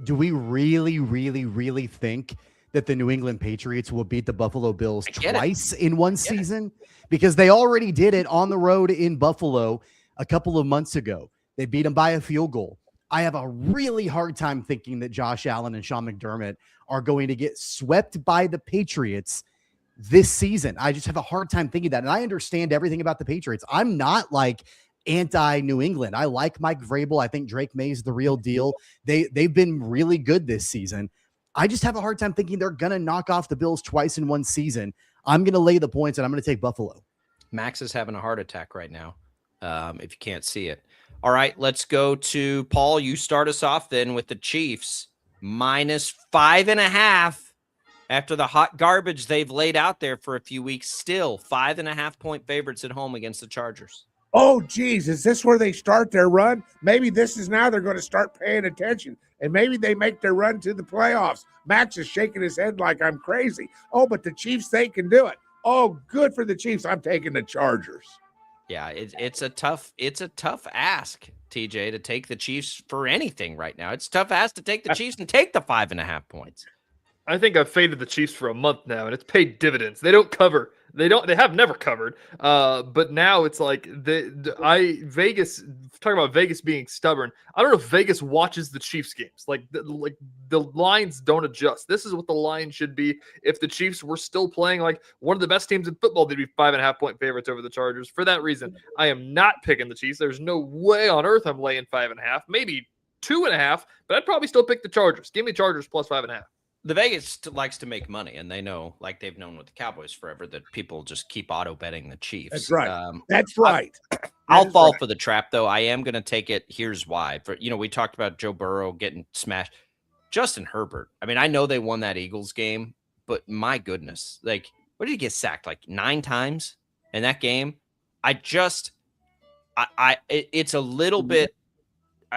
Do we really, really, really think that the New England Patriots will beat the Buffalo Bills twice in one season? Because they already did it on the road in Buffalo a couple of months ago. They beat them by a field goal. I have a really hard time thinking that Josh Allen and Sean McDermott are going to get swept by the Patriots this season. I just have a hard time thinking that. And I understand everything about the Patriots. I'm not like anti-New England. I like Mike Vrabel. I think Drake May's the real deal. They've been really good this season. I just have a hard time thinking they're going to knock off the Bills twice in one season. I'm going to lay the points, and I'm going to take Buffalo. Max is having a heart attack right now, if you can't see it. All right, let's go to Paul. You start us off then with the Chiefs minus 5.5 after the hot garbage they've laid out there for a few weeks. Still 5.5-point favorites at home against the Chargers. Oh, geez, is this where they start their run? Maybe this is now they're going to start paying attention, and maybe they make their run to the playoffs. Max is shaking his head like I'm crazy. Oh, but the Chiefs, they can do it. Oh, good for the Chiefs. I'm taking the Chargers. Yeah, it's a tough ask, TJ, to take the Chiefs for anything right now. It's a tough ask to take the Chiefs and take the 5.5 points. I think I've faded the Chiefs for a month now, and it's paid dividends. They don't cover. They have never covered. But now it's like Vegas, talking about Vegas being stubborn. I don't know if Vegas watches the Chiefs games. Like the lines don't adjust. This is what the line should be. If the Chiefs were still playing like one of the best teams in football, they'd be 5.5-point favorites over the Chargers. For that reason, I am not picking the Chiefs. There's no way on earth I'm laying 5.5, maybe 2.5, but I'd probably still pick the Chargers. Give me Chargers plus 5.5. The Vegas likes to make money, and they know, like they've known with the Cowboys forever, that people just keep auto betting the Chiefs. That's right. That's right. I'll fall for the trap, though. I am going to take it. Here's why. We talked about Joe Burrow getting smashed. Justin Herbert. I mean, I know they won that Eagles game, but my goodness, what did he get sacked? 9 times in that game? It's a little bit.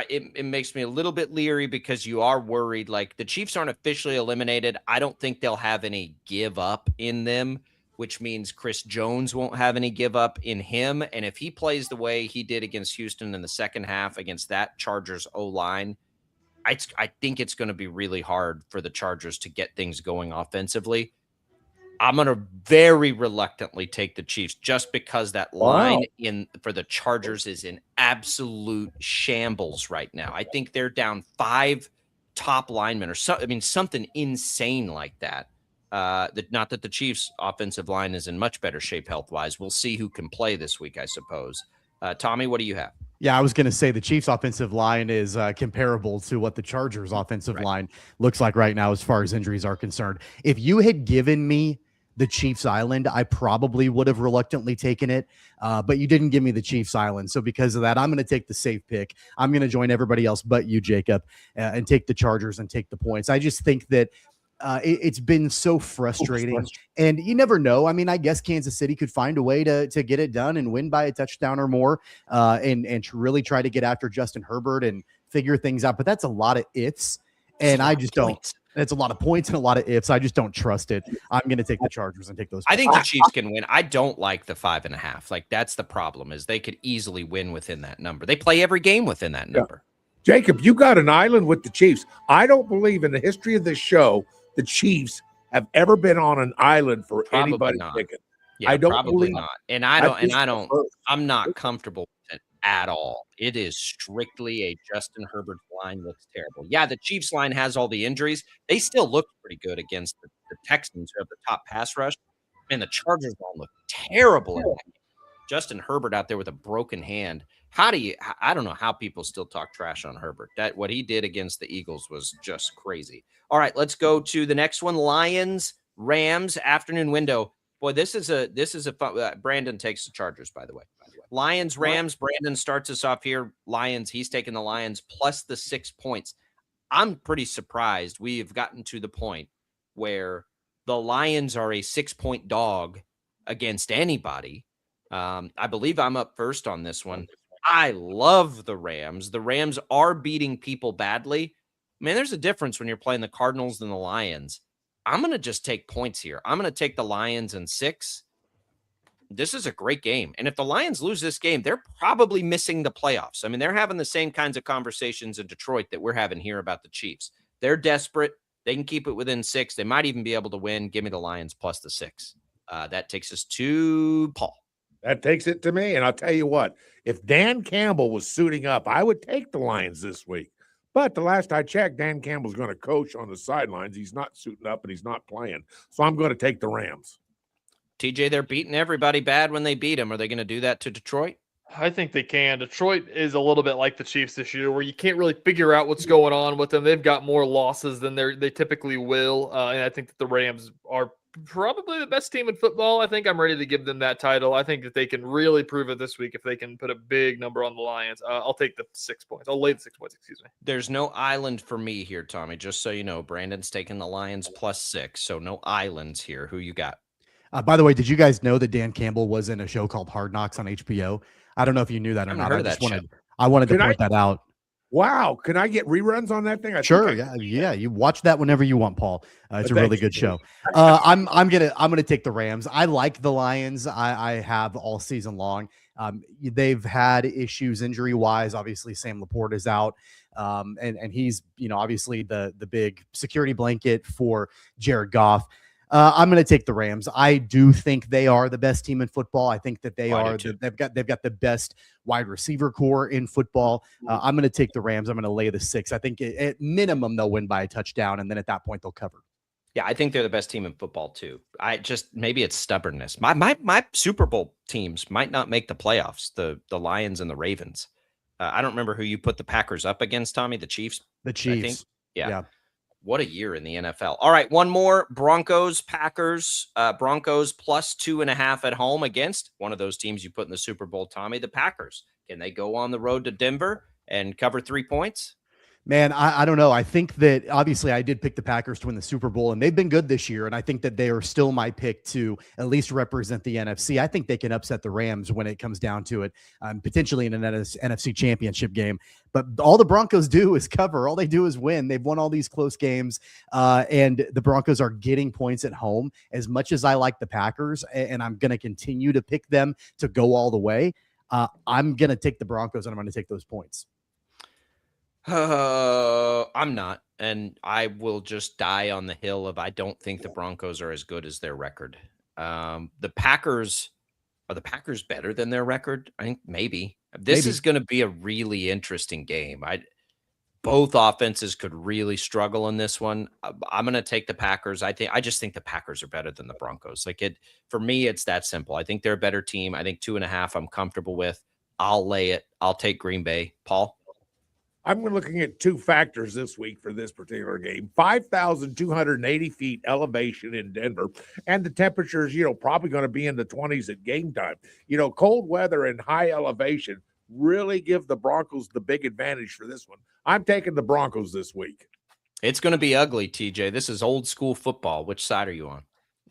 It makes me a little bit leery because you are worried. The Chiefs aren't officially eliminated. I don't think they'll have any give up in them, which means Chris Jones won't have any give up in him. And if he plays the way he did against Houston in the second half against that Chargers O-line, I think it's going to be really hard for the Chargers to get things going offensively. I'm going to very reluctantly take the Chiefs just because that line for the Chargers is in absolute shambles right now. I think they're down 5 top linemen or something insane like that. Not that the Chiefs' offensive line is in much better shape health-wise. We'll see who can play this week, I suppose. Tommy, what do you have? Yeah, I was going to say the Chiefs' offensive line is comparable to what the Chargers' offensive line looks like right now as far as injuries are concerned. If you had given me the Chiefs Island, I probably would have reluctantly taken it, but you didn't give me the Chiefs Island. So because of that, I'm going to take the safe pick. I'm going to join everybody else but you, Jacob, and take the Chargers and take the points. I just think that it's been so frustrating, and you never know. I mean, I guess Kansas City could find a way to get it done and win by a touchdown or more, and to really try to get after Justin Herbert and figure things out. But that's a lot of ifs, and I just don't. It's a lot of points and a lot of ifs. I just don't trust it. I'm going to take the Chargers and take those. I think the Chiefs can win. I don't like the 5.5. That's the problem, is they could easily win within that number. They play every game within that number. Jacob, you got an island with the Chiefs. I don't believe in the history of this show the Chiefs have ever been on an island for anybody picking. Yeah, I don't probably believe not. And I'm not comfortable with it at all. It is strictly a Justin Herbert line looks terrible. Yeah, the Chiefs line has all the injuries. They still look pretty good against the Texans, who have the top pass rush. And the Chargers line look terrible in that game. Justin Herbert out there with a broken hand. I don't know how people still talk trash on Herbert. What he did against the Eagles was just crazy. All right, let's go to the next one. Lions, Rams, afternoon window. Boy, this is a fun. Brandon takes the Chargers, by the way. Lions, Rams. Brandon starts us off here. Lions, he's taking the Lions plus the 6 points. I'm pretty surprised we have gotten to the point where the Lions are a 6-point dog against anybody. I believe I'm up first on this one. I love the Rams. The Rams are beating people badly. Man, there's a difference when you're playing the Cardinals and the Lions. I'm going to just take points here. I'm going to take the Lions and 6. This is a great game. And if the Lions lose this game, they're probably missing the playoffs. I mean, they're having the same kinds of conversations in Detroit that we're having here about the Chiefs. They're desperate. They can keep it within 6. They might even be able to win. Give me the Lions plus the 6. That takes us to Paul. That takes it to me. And I'll tell you what, if Dan Campbell was suiting up, I would take the Lions this week. But the last I checked, Dan Campbell's going to coach on the sidelines. He's not suiting up and he's not playing. So I'm going to take the Rams. TJ, they're beating everybody bad when they beat them. Are they going to do that to Detroit? I think they can. Detroit is a little bit like the Chiefs this year, where you can't really figure out what's going on with them. They've got more losses than they typically will. And I think that the Rams are probably the best team in football. I think I'm ready to give them that title. I think that they can really prove it this week if they can put a big number on the Lions. I'll take the 6 points. I'll lay the 6 points, excuse me. There's no island for me here, Tommy, just so you know. Brandon's taking the Lions plus 6, so no islands here. Who you got? By the way, did you guys know that Dan Campbell was in a show called Hard Knocks on HBO? I don't know if you knew that or not. I wanted to point that out. Wow. Can I get reruns on that thing? Sure. Yeah. You watch that whenever you want, Paul. It's a really good show. I'm gonna take the Rams. I like the Lions. I have all season long. They've had issues injury wise. Obviously, Sam Laporte is out. And he's, obviously the big security blanket for Jared Goff. I'm going to take the Rams. I do think they are the best team in football. I think that they've got the best wide receiver core in football. I'm going to take the Rams. I'm going to lay the 6. I think at minimum they'll win by a touchdown, and then at that point they'll cover. Yeah, I think they're the best team in football too. Maybe it's stubbornness. My Super Bowl teams might not make the playoffs. The Lions and the Ravens. I don't remember who you put the Packers up against, Tommy. The Chiefs. The Chiefs. I think. Yeah. what a year in the NFL. All right, one more. Broncos, Packers. Broncos plus 2.5 at home against one of those teams you put in the Super Bowl, Tommy, the Packers. Can they go on the road to Denver and cover 3 points? Man, I don't know. I think that obviously I did pick the Packers to win the Super Bowl, and they've been good this year. And I think that they are still my pick to at least represent the NFC. I think they can upset the Rams when it comes down to it, potentially in an NFC championship game. But all the Broncos do is cover. All they do is win. They've won all these close games, and the Broncos are getting points at home. As much as I like the Packers, and I'm going to continue to pick them to go all the way, I'm going to take the Broncos, and I'm going to take those points. I'm not, and I will just die on the hill of I don't think the Broncos are as good as their record. The Packers, are the Packers better than their record? I think maybe. This is going to be a really interesting game. Both offenses could really struggle in this one. I'm going to take the Packers. I just think the Packers are better than the Broncos. For me, it's that simple. I think they're a better team. I think 2.5 I'm comfortable with. I'll lay it. I'll take Green Bay. Paul? I'm looking at 2 factors this week for this particular game. 5,280 feet elevation in Denver, and the temperatures, probably going to be in the 20s at game time. Cold weather and high elevation really give the Broncos the big advantage for this one. I'm taking the Broncos this week. It's going to be ugly, TJ. This is old school football. Which side are you on?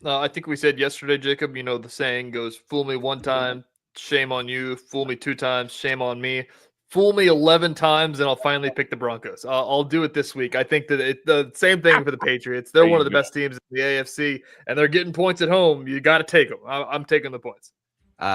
I think we said yesterday, Jacob, the saying goes, fool me 1 time, shame on you. Fool me 2 times, shame on me. Fool me 11 times, and I'll finally pick the Broncos. I'll do it this week. I think that the same thing for the Patriots. They're one of the best teams in the AFC, and they're getting points at home. You got to take them. I'm taking the points.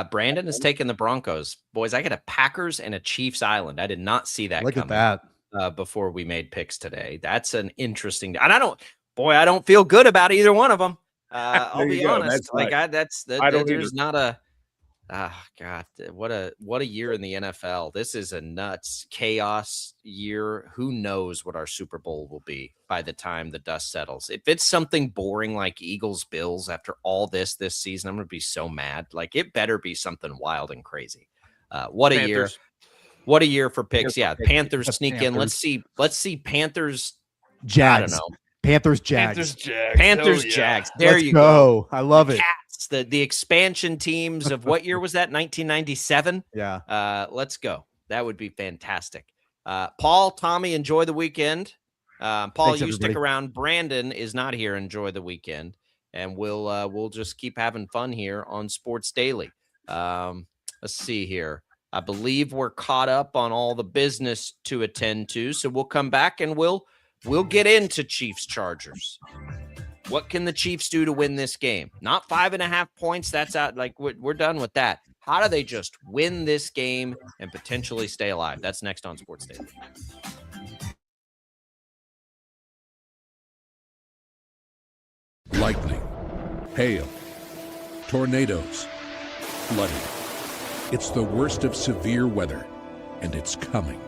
Brandon is taking the Broncos. Boys, I got a Packers and a Chiefs Island. I did not see that coming. At that. Before we made picks today. That's an interesting – and I don't feel good about either one of them. I'll be honest. There's not a – God, what a year in the NFL. This is a nuts chaos year. Who knows what our Super Bowl will be by the time the dust settles. If it's something boring like Eagles Bills after all this season, I'm going to be so mad. It better be something wild and crazy. What a year. What a year for picks. Yeah, Panthers sneak in. Let's see Panthers Jags. I don't know. Panthers Jags. Jags. There Let's you go. I love it. The expansion teams of what year was that? 1997. Yeah. Let's go. That would be fantastic. Paul, Tommy, enjoy the weekend. Paul, Thanks, you everybody. stick around. Brandon is not here. Enjoy the weekend, and we'll just keep having fun here on Sports Daily. Let's see here. I believe we're caught up on all the business to attend to, so we'll come back and we'll get into Chiefs Chargers. What can the Chiefs do to win this game? Not 5.5 points. That's out. We're done with that. How do they just win this game and potentially stay alive? That's next on Sports Daily. Lightning, hail, tornadoes, flooding. It's the worst of severe weather, and it's coming.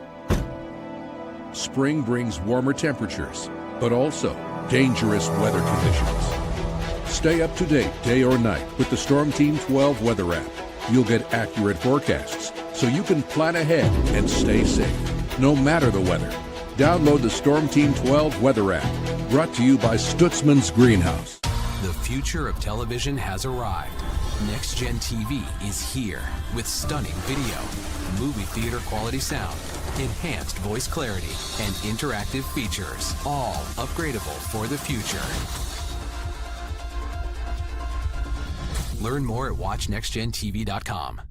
Spring brings warmer temperatures, but also dangerous weather conditions. Stay up to date day or night with the Storm Team 12 weather app. You'll get accurate forecasts so you can plan ahead and stay safe, no matter the weather. Download the Storm Team 12 weather app, brought to you by Stutzman's Greenhouse. The future of television has arrived. Next Gen TV is here with stunning video, movie theater quality sound, enhanced voice clarity, and interactive features, all upgradable for the future. Learn more at watchnextgentv.com.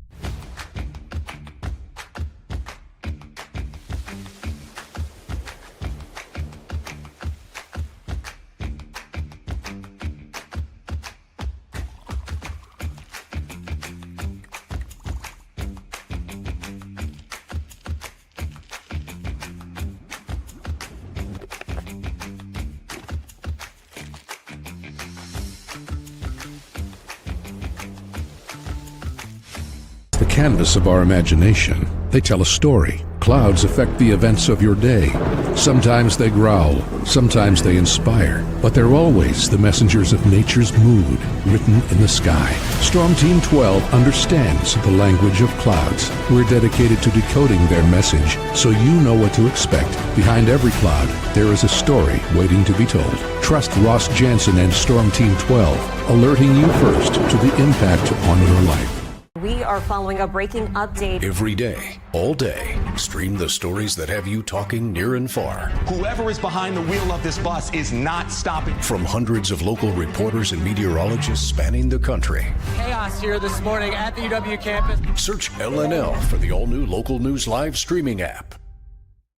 The canvas of our imagination. They tell a story. Clouds affect the events of your day. Sometimes they growl, sometimes they inspire, but they're always the messengers of nature's mood. written in the sky. Storm Team 12 understands the language of clouds. We're dedicated to decoding their message so you know what to expect. Behind every cloud, there is a story waiting to be told. Trust Ross Jansen and Storm Team 12, alerting you first to the impact on your life. We are following a breaking update. Every day, all day, stream the stories that have you talking near and far. Whoever is behind the wheel of this bus is not stopping. From hundreds of local reporters and meteorologists spanning the country. Chaos here this morning at the UW campus. Search LNL for the all-new Local News Live streaming app.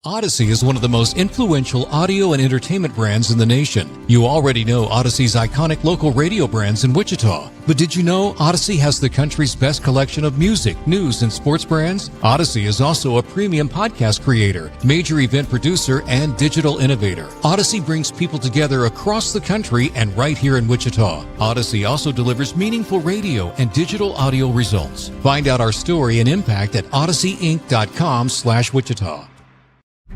Odyssey is one of the most influential audio and entertainment brands in the nation. You already know Odyssey's iconic local radio brands in Wichita. But did you know Odyssey has the country's best collection of music, news, and sports brands? Odyssey is also a premium podcast creator, major event producer, and digital innovator. Odyssey brings people together across the country and right here in Wichita. Odyssey also delivers meaningful radio and digital audio results. Find out our story and impact at odysseyinc.com/Wichita.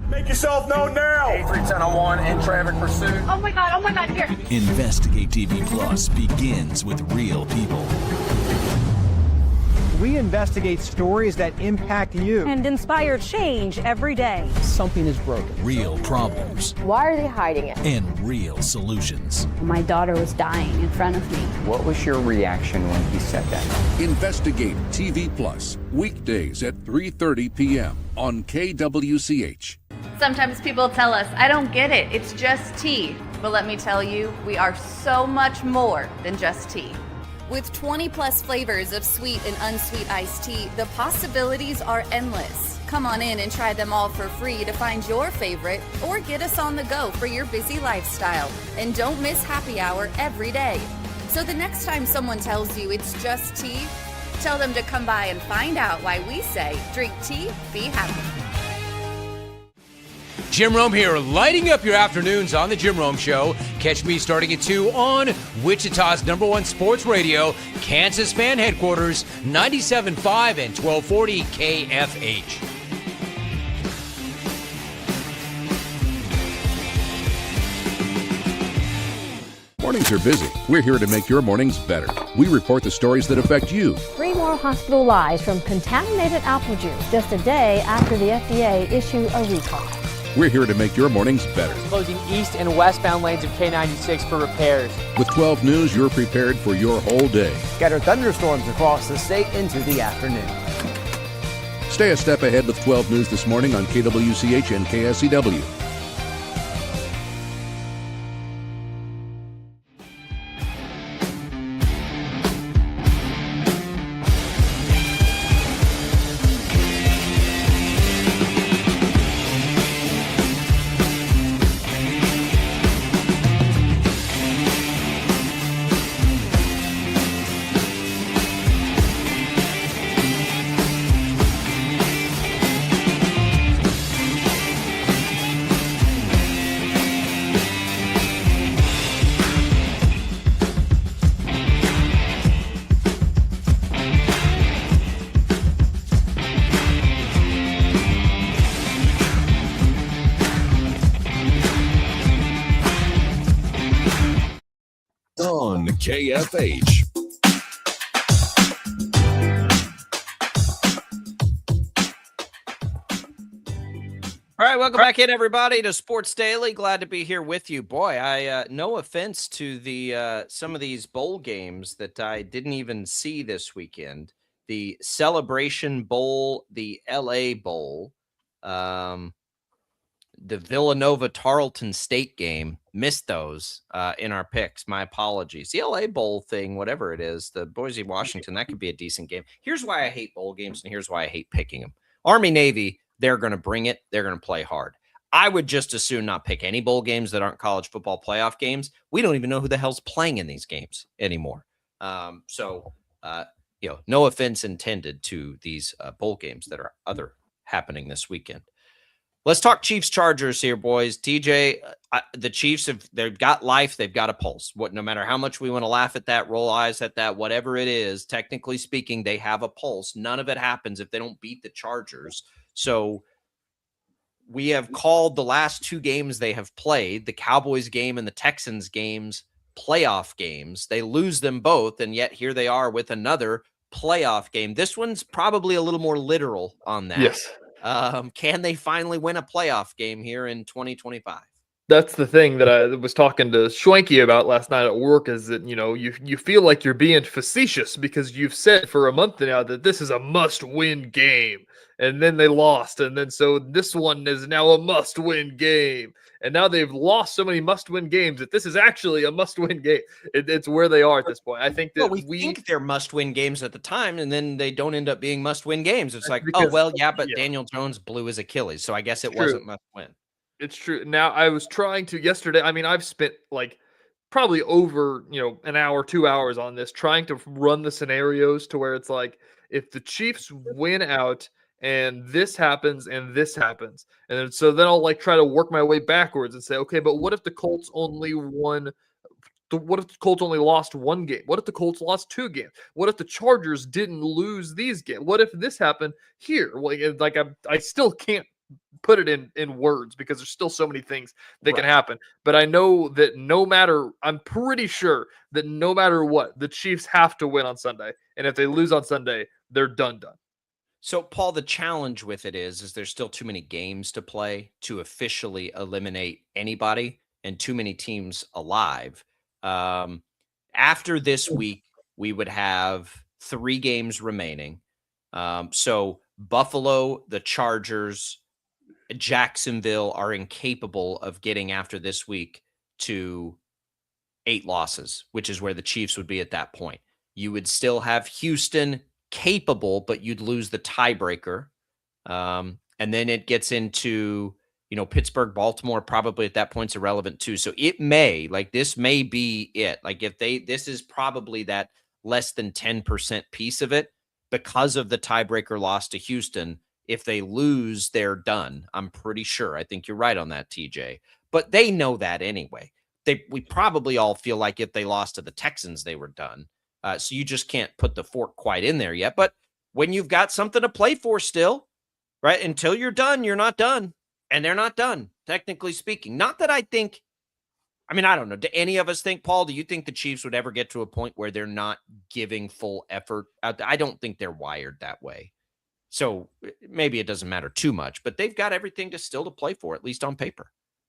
Make yourself known now. 310-1 in traffic pursuit. Oh my God, here. Investigate TV Plus begins with real people. We investigate stories that impact you and inspire change every day. Something is broken. Real problems. Why are they hiding it? And real solutions. My daughter was dying in front of me. What was your reaction when he said that? Investigate TV Plus, weekdays at 3:30 p.m. on KWCH. Sometimes people tell us, I don't get it, it's just tea. But let me tell you, we are so much more than just tea. With 20 plus flavors of sweet and unsweet iced tea, the possibilities are endless. Come on in and try them all for free to find your favorite or get us on the go for your busy lifestyle. And don't miss happy hour every day. So the next time someone tells you it's just tea, tell them to come by and find out why we say drink tea, be happy. Jim Rome here, lighting up your afternoons on The Jim Rome Show. Catch me starting at 2 on Wichita's #1 sports radio, Kansas fan headquarters, 97.5 and 1240 KFH. Mornings are busy. We're here to make your mornings better. We report the stories that affect you. 3 more hospital lies from contaminated apple juice just a day after the FDA issued a recall. We're here to make your mornings better. Closing east and westbound lanes of K96 for repairs. With 12 News, you're prepared for your whole day. Scattered thunderstorms across the state into the afternoon. Stay a step ahead with 12 News this morning on KWCH and KSCW. On KFH. All right, welcome back in, everybody, to Sports Daily. Glad to be here with you. Boy, I no offense to the some of these bowl games that I didn't even see this weekend. The Celebration Bowl, the LA Bowl, the Villanova-Tarleton State game, missed those in our picks. My apologies. The LA Bowl thing, whatever it is, the Boise-Washington, that could be a decent game. Here's why I hate bowl games, and here's why I hate picking them. Army-Navy, they're going to bring it. They're going to play hard. I would just as soon not pick any bowl games that aren't college football playoff games. We don't even know who the hell's playing in these games anymore. No offense intended to these bowl games that are happening this weekend. Let's talk Chiefs-Chargers here, boys. TJ, the Chiefs, they've got life. They've got a pulse. No matter how much we want to laugh at that, roll eyes at that, whatever it is, technically speaking, they have a pulse. None of it happens if they don't beat the Chargers. So we have called the last 2 games they have played, the Cowboys game and the Texans games, playoff games. They lose them both, and yet here they are with another playoff game. This one's probably a little more literal on that. Yes. Can they finally win a playoff game here in 2025? That's the thing that I was talking to Schwenke about last night at work, is that, you feel like you're being facetious because you've said for a month now that this is a must-win game, and then they lost, and then so this one is now a must-win game, and now they've lost so many must-win games that this is actually a must-win game. It's where they are at this point. I think that we think they're must-win games at the time, and then they don't end up being must-win games. It's like, because, but Daniel Jones blew his Achilles, so I guess it wasn't must-win. It's true. Now, I was trying to yesterday. I mean, I've spent probably over, an hour, 2 hours on this, trying to run the scenarios to where it's like, if the Chiefs win out and this happens and this happens. And then I'll try to work my way backwards and say, okay, but what if the Colts only won? What if the Colts only lost one game? What if the Colts lost 2 games? What if the Chargers didn't lose these games? What if this happened here? I still can't put it in words because there's still so many things that can happen. But I know that I'm pretty sure that no matter what, the Chiefs have to win on Sunday. And if they lose on Sunday, they're done. So, Paul, the challenge with it is there's still too many games to play to officially eliminate anybody and too many teams alive. After this week, we would have 3 games remaining. So Buffalo, the Chargers, Jacksonville are incapable of getting after this week to 8 losses, which is where the Chiefs would be at that point. You would still have Houston capable, but you'd lose the tiebreaker. And then it gets into, Pittsburgh, Baltimore, probably at that point's irrelevant too. So it may, this may be it. This is probably that less than 10% piece of it because of the tiebreaker loss to Houston. If they lose, they're done. I'm pretty sure. I think you're right on that, TJ. But they know that anyway. We probably all feel like if they lost to the Texans, they were done. So you just can't put the fork quite in there yet. But when you've got something to play for still, right? Until you're done, you're not done. And they're not done, technically speaking. Not that I think, I don't know. Do any of us think, Paul, do you think the Chiefs would ever get to a point where they're not giving full effort? I don't think they're wired that way. So maybe it doesn't matter too much, but they've got everything to play for, at least on paper.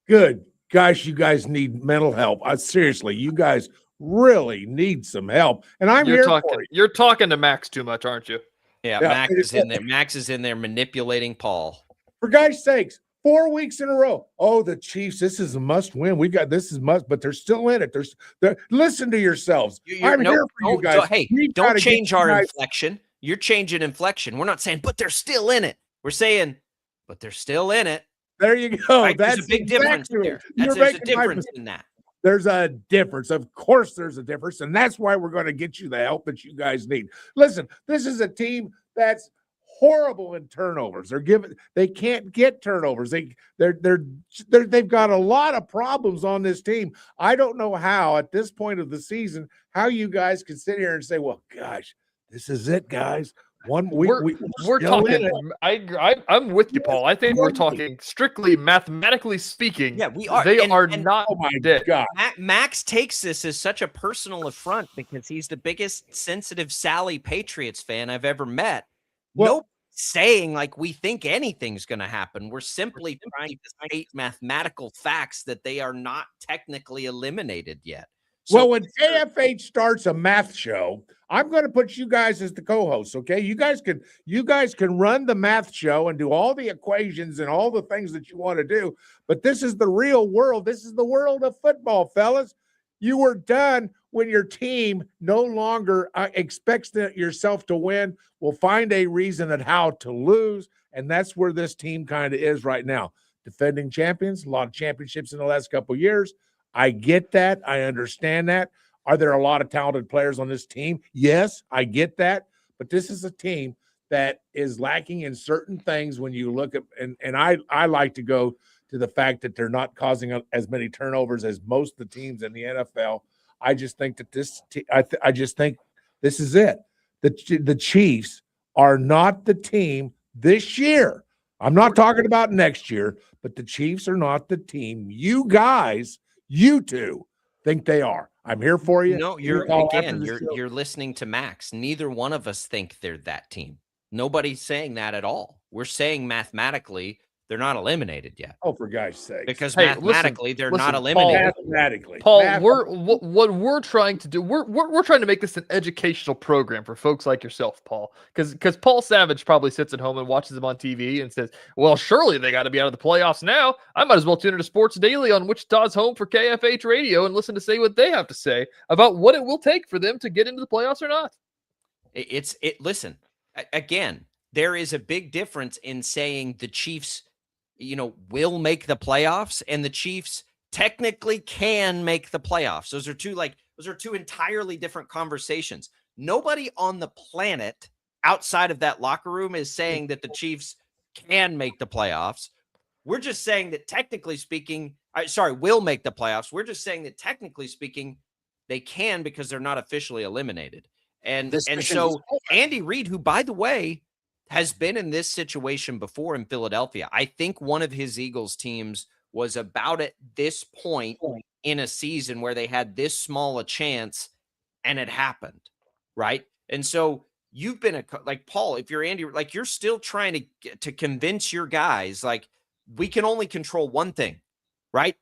Good. Guys, you guys need mental help. Seriously, you guys really need some help. And You're talking to Max too much, aren't you? Yeah, Max is in there. Max is in there manipulating Paul. For guys' sakes, 4 weeks in a row. Oh, the Chiefs, this is a must win. But they're still in it. Listen to yourselves. I'm here for you guys. Don't change our inflection. You're changing inflection. We're not saying, but they're still in it. We're saying, but they're still in it. There you go. Right? There's a big difference there. There's a difference in that. There's a difference. Of course there's a difference. And that's why we're going to get you the help that you guys need. Listen, this is a team that's horrible in turnovers. They can't get turnovers. They've got a lot of problems on this team. I don't know how at this point of the season, how you guys can sit here and say, well, gosh, this is it, guys. We're talking. I'm with you, Paul. I think we're talking strictly mathematically speaking. Yeah, we are. They are not. Oh my God. Max takes this as such a personal affront because he's the biggest sensitive Sally Patriots fan I've ever met. Nobody's saying we think anything's going to happen. We're simply trying to state mathematical facts that they are not technically eliminated yet. So, when KFH starts a math show, I'm going to put you guys as the co-hosts, okay? You guys can run the math show and do all the equations and all the things that you want to do, but this is the real world. This is the world of football, fellas. You were done when your team no longer expects yourself to win, will find a reason at how to lose, and that's where this team kind of is right now. Defending champions, a lot of championships in the last couple of years. I get that. I understand that. Are there a lot of talented players on this team? Yes, I get that. But this is a team that is lacking in certain things when you look at, and I like to go to the fact that they're not causing as many turnovers as most of the teams in the NFL. I just think that I just think this is it. The Chiefs are not the team this year. I'm not talking about next year, but the Chiefs are not the team. You guys, you two, think they are. I'm here for you. No, Give me a call after the show. you're listening to Max. Neither one of us think they're that team. Nobody's saying that at all. We're saying mathematically they're not eliminated yet. Oh, for God's sake! Because Hey, mathematically they're not Paul, eliminated. Mathematically, Paul, what we're trying to do, we're trying to make this an educational program for folks like yourself, Paul. Because Paul Savage probably sits at home and watches them on TV and says, "Well, surely they got to be out of the playoffs now. I might as well tune into Sports Daily on Wichita's home for KFH Radio and listen to say what they have to say about what it will take for them to get into the playoffs or not." Listen, again, there is a big difference in saying the Chiefs, will make the playoffs and the Chiefs technically can make the playoffs. Those are two entirely different conversations. Nobody on the planet outside of that locker room is saying that the Chiefs can make the playoffs. We're just saying that technically speaking, will make the playoffs. We're just saying that technically speaking, they can because they're not officially eliminated. And so Andy Reid, who, by the way, has been in this situation before in Philadelphia. I think one of his Eagles teams was about at this point in a season where they had this small a chance and it happened, right? And so you've been like Paul, if you're Andy, like you're still trying to convince your guys, like we can only control one thing, right?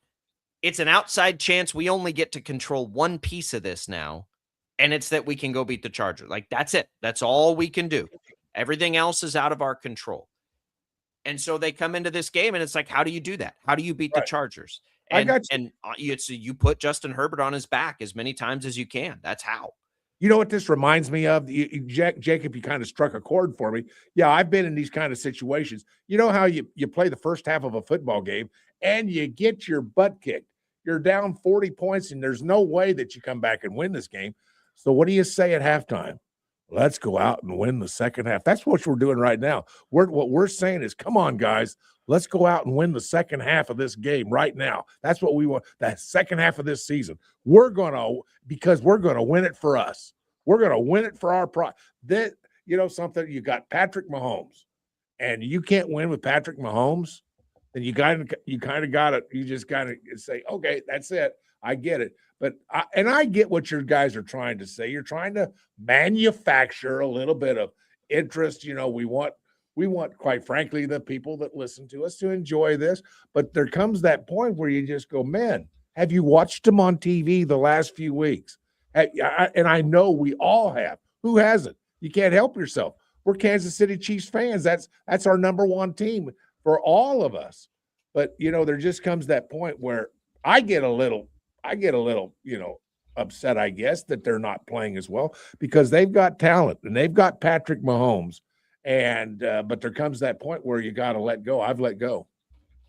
It's an outside chance. We only get to control one piece of this now. And it's that we can go beat the Chargers. Like that's it. That's all we can do. Everything else is out of our control. And so they come into this game and it's like, how do you do that? How do you beat the Chargers? And, you put Justin Herbert on his back as many times as you can. That's how. You know what this reminds me of? Jacob, you kind of struck a chord for me. Yeah, I've been in these kind of situations. You know how you play the first half of a football game and you get your butt kicked. You're down 40 points and there's no way that you come back and win this game. So what do you say at halftime? Let's go out and win the second half. That's what we're doing right now. What we're saying is, come on, guys, let's go out and win the second half of this game right now. That's what we want. That second half of this season, because we're gonna win it for us. We're gonna win it for our pride. That something. You got Patrick Mahomes, and you can't win with Patrick Mahomes. Then you just gotta say, okay, that's it. I get it. But I get what your guys are trying to say. You're trying to manufacture a little bit of interest. We want, quite frankly, the people that listen to us to enjoy this. But there comes that point where you just go, man, have you watched them on TV the last few weeks? And I know we all have. Who hasn't? You can't help yourself. We're Kansas City Chiefs fans. That's our number one team for all of us. But, there just comes that point where I get a little, upset, I guess, that they're not playing as well because they've got talent and they've got Patrick Mahomes. And but there comes that point where you got to let go. I've let go.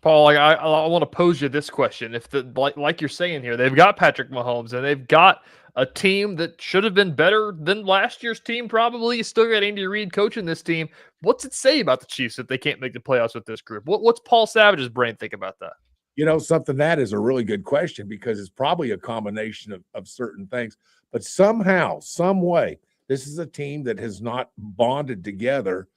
Paul, I want to pose you this question. If like you're saying here, they've got Patrick Mahomes and they've got a team that should have been better than last year's team, probably. You still got Andy Reid coaching this team. What's it say about the Chiefs that they can't make the playoffs with this group? What's Paul Savage's brain think about that? Something that is a really good question because it's probably a combination of certain things. But somehow, some way, this is a team that has not bonded together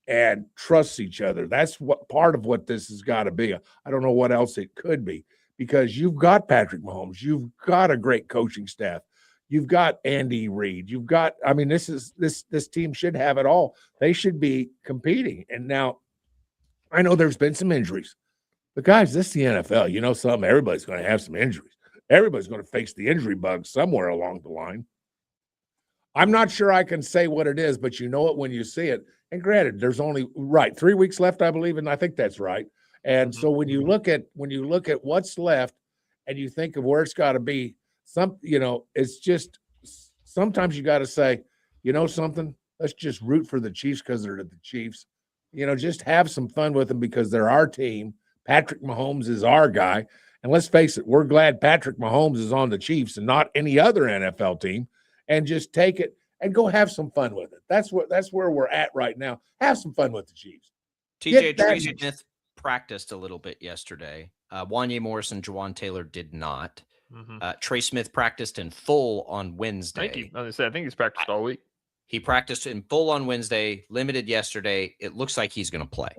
and trusts each other. That's what part of what this has got to be. I don't know what else it could be because you've got Patrick Mahomes. You've got a great coaching staff. You've got Andy Reid. You've got, this team should have it all. They should be competing. And now I know there's been some injuries. But guys, this is the NFL. Something, everybody's going to have some injuries. Everybody's going to face the injury bug somewhere along the line. I'm not sure I can say what it is, but you know it when you see it. And granted, there's only 3 weeks left, I believe, and I think that's right. And so when you look at what's left and you think of where it's got to be, it's just sometimes you got to say, something, let's just root for the Chiefs because they're the Chiefs. Just have some fun with them because they're our team. Patrick Mahomes is our guy. And let's face it, we're glad Patrick Mahomes is on the Chiefs and not any other NFL team. And just take it and go have some fun with it. That's where we're at right now. Have some fun with the Chiefs. TJ Trey Smith practiced a little bit yesterday. Wanye Morris and Jawan Taylor did not. Trey Smith practiced in full on Wednesday. Thank you. I think he's practiced all week. He practiced in full on Wednesday, limited yesterday. It looks like he's going to play.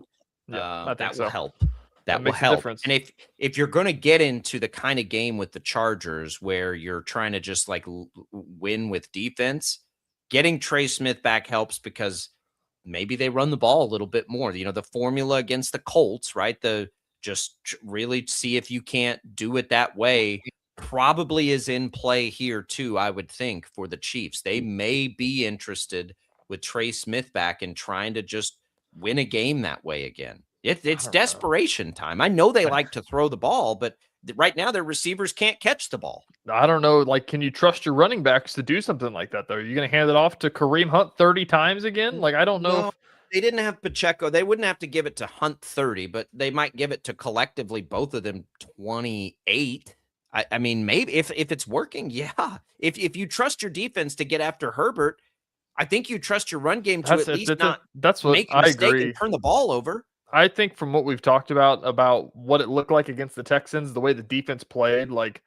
Yeah, that will help. That will makes a help. difference. And if you're going to get into the kind of game with the Chargers where you're trying to just like win with defense, getting Trey Smith back helps because maybe they run the ball a little bit more. You know, the formula against the Colts, right? The just really see if you can't do it that way probably is in play here too, I would think, for the Chiefs. They may be interested with Trey Smith back and trying to just win a game that way again. It's desperation time. I know they like to throw the ball, but right now their receivers can't catch the ball. I don't know. Like, can you trust your running backs to do something like that, though? Are you going to hand it off to Kareem Hunt 30 times again? Like, I don't know. No, they didn't have Pacheco. They wouldn't have to give it to Hunt 30, but they might give it to collectively both of them 28. I mean, maybe if it's working, yeah. If you trust your defense to get after Herbert, I think you trust your run game to at least not make a mistake and turn the ball over. I think from what we've talked about what it looked like against the Texans, the way the defense played, like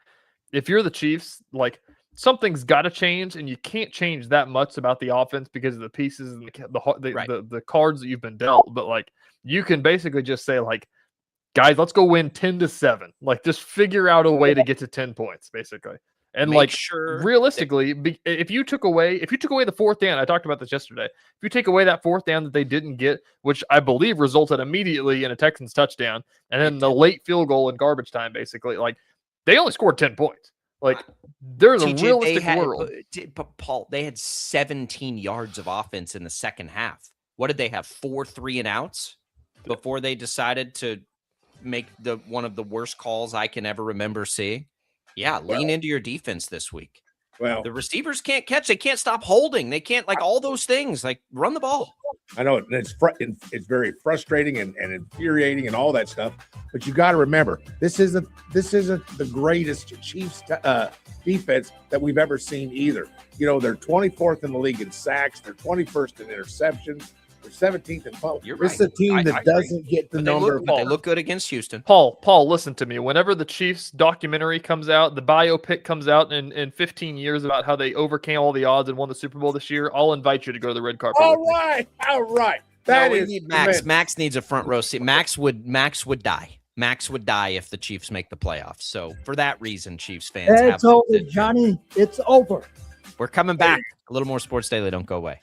if you're the Chiefs, like something's got to change, and you can't change that much about the offense because of the pieces and the cards that you've been dealt. But like you can basically just say like, guys, let's go win 10-7. Like just figure out a way to get to 10 points, basically. And Make sure realistically, if you took away the fourth down, I talked about this yesterday. If you take away that fourth down that they didn't get, which I believe resulted immediately in a Texans touchdown, and then the late field goal in garbage time, basically, like they only scored 10 points. Like there's a realistic world. But Paul, they had 17 yards of offense in the second half. What did they have? 4 3-and-outs before they decided to make one of the worst calls I can ever remember seeing. Yeah, lean into your defense this week. Well, the receivers can't catch. They can't stop holding. They can't, like, all those things. Like, run the ball. I know it's very frustrating and infuriating and all that stuff. But you got to remember, this isn't the greatest Chiefs defense that we've ever seen either. You know, they're 24th in the league in sacks. They're 21st in interceptions. They're 17th in fumbles. This is a team that doesn't get the number. They look good against Houston. Paul, listen to me. Whenever the Chiefs documentary comes out, the biopic comes out in 15 years about how they overcame all the odds and won the Super Bowl this year, I'll invite you to go to the red carpet. All right. We need Max. Max needs a front row seat. Max would die. Max would die if the Chiefs make the playoffs. So for that reason, Chiefs fans, it's over, Johnny. It's over. We're coming back. A little more Sports Daily. Don't go away.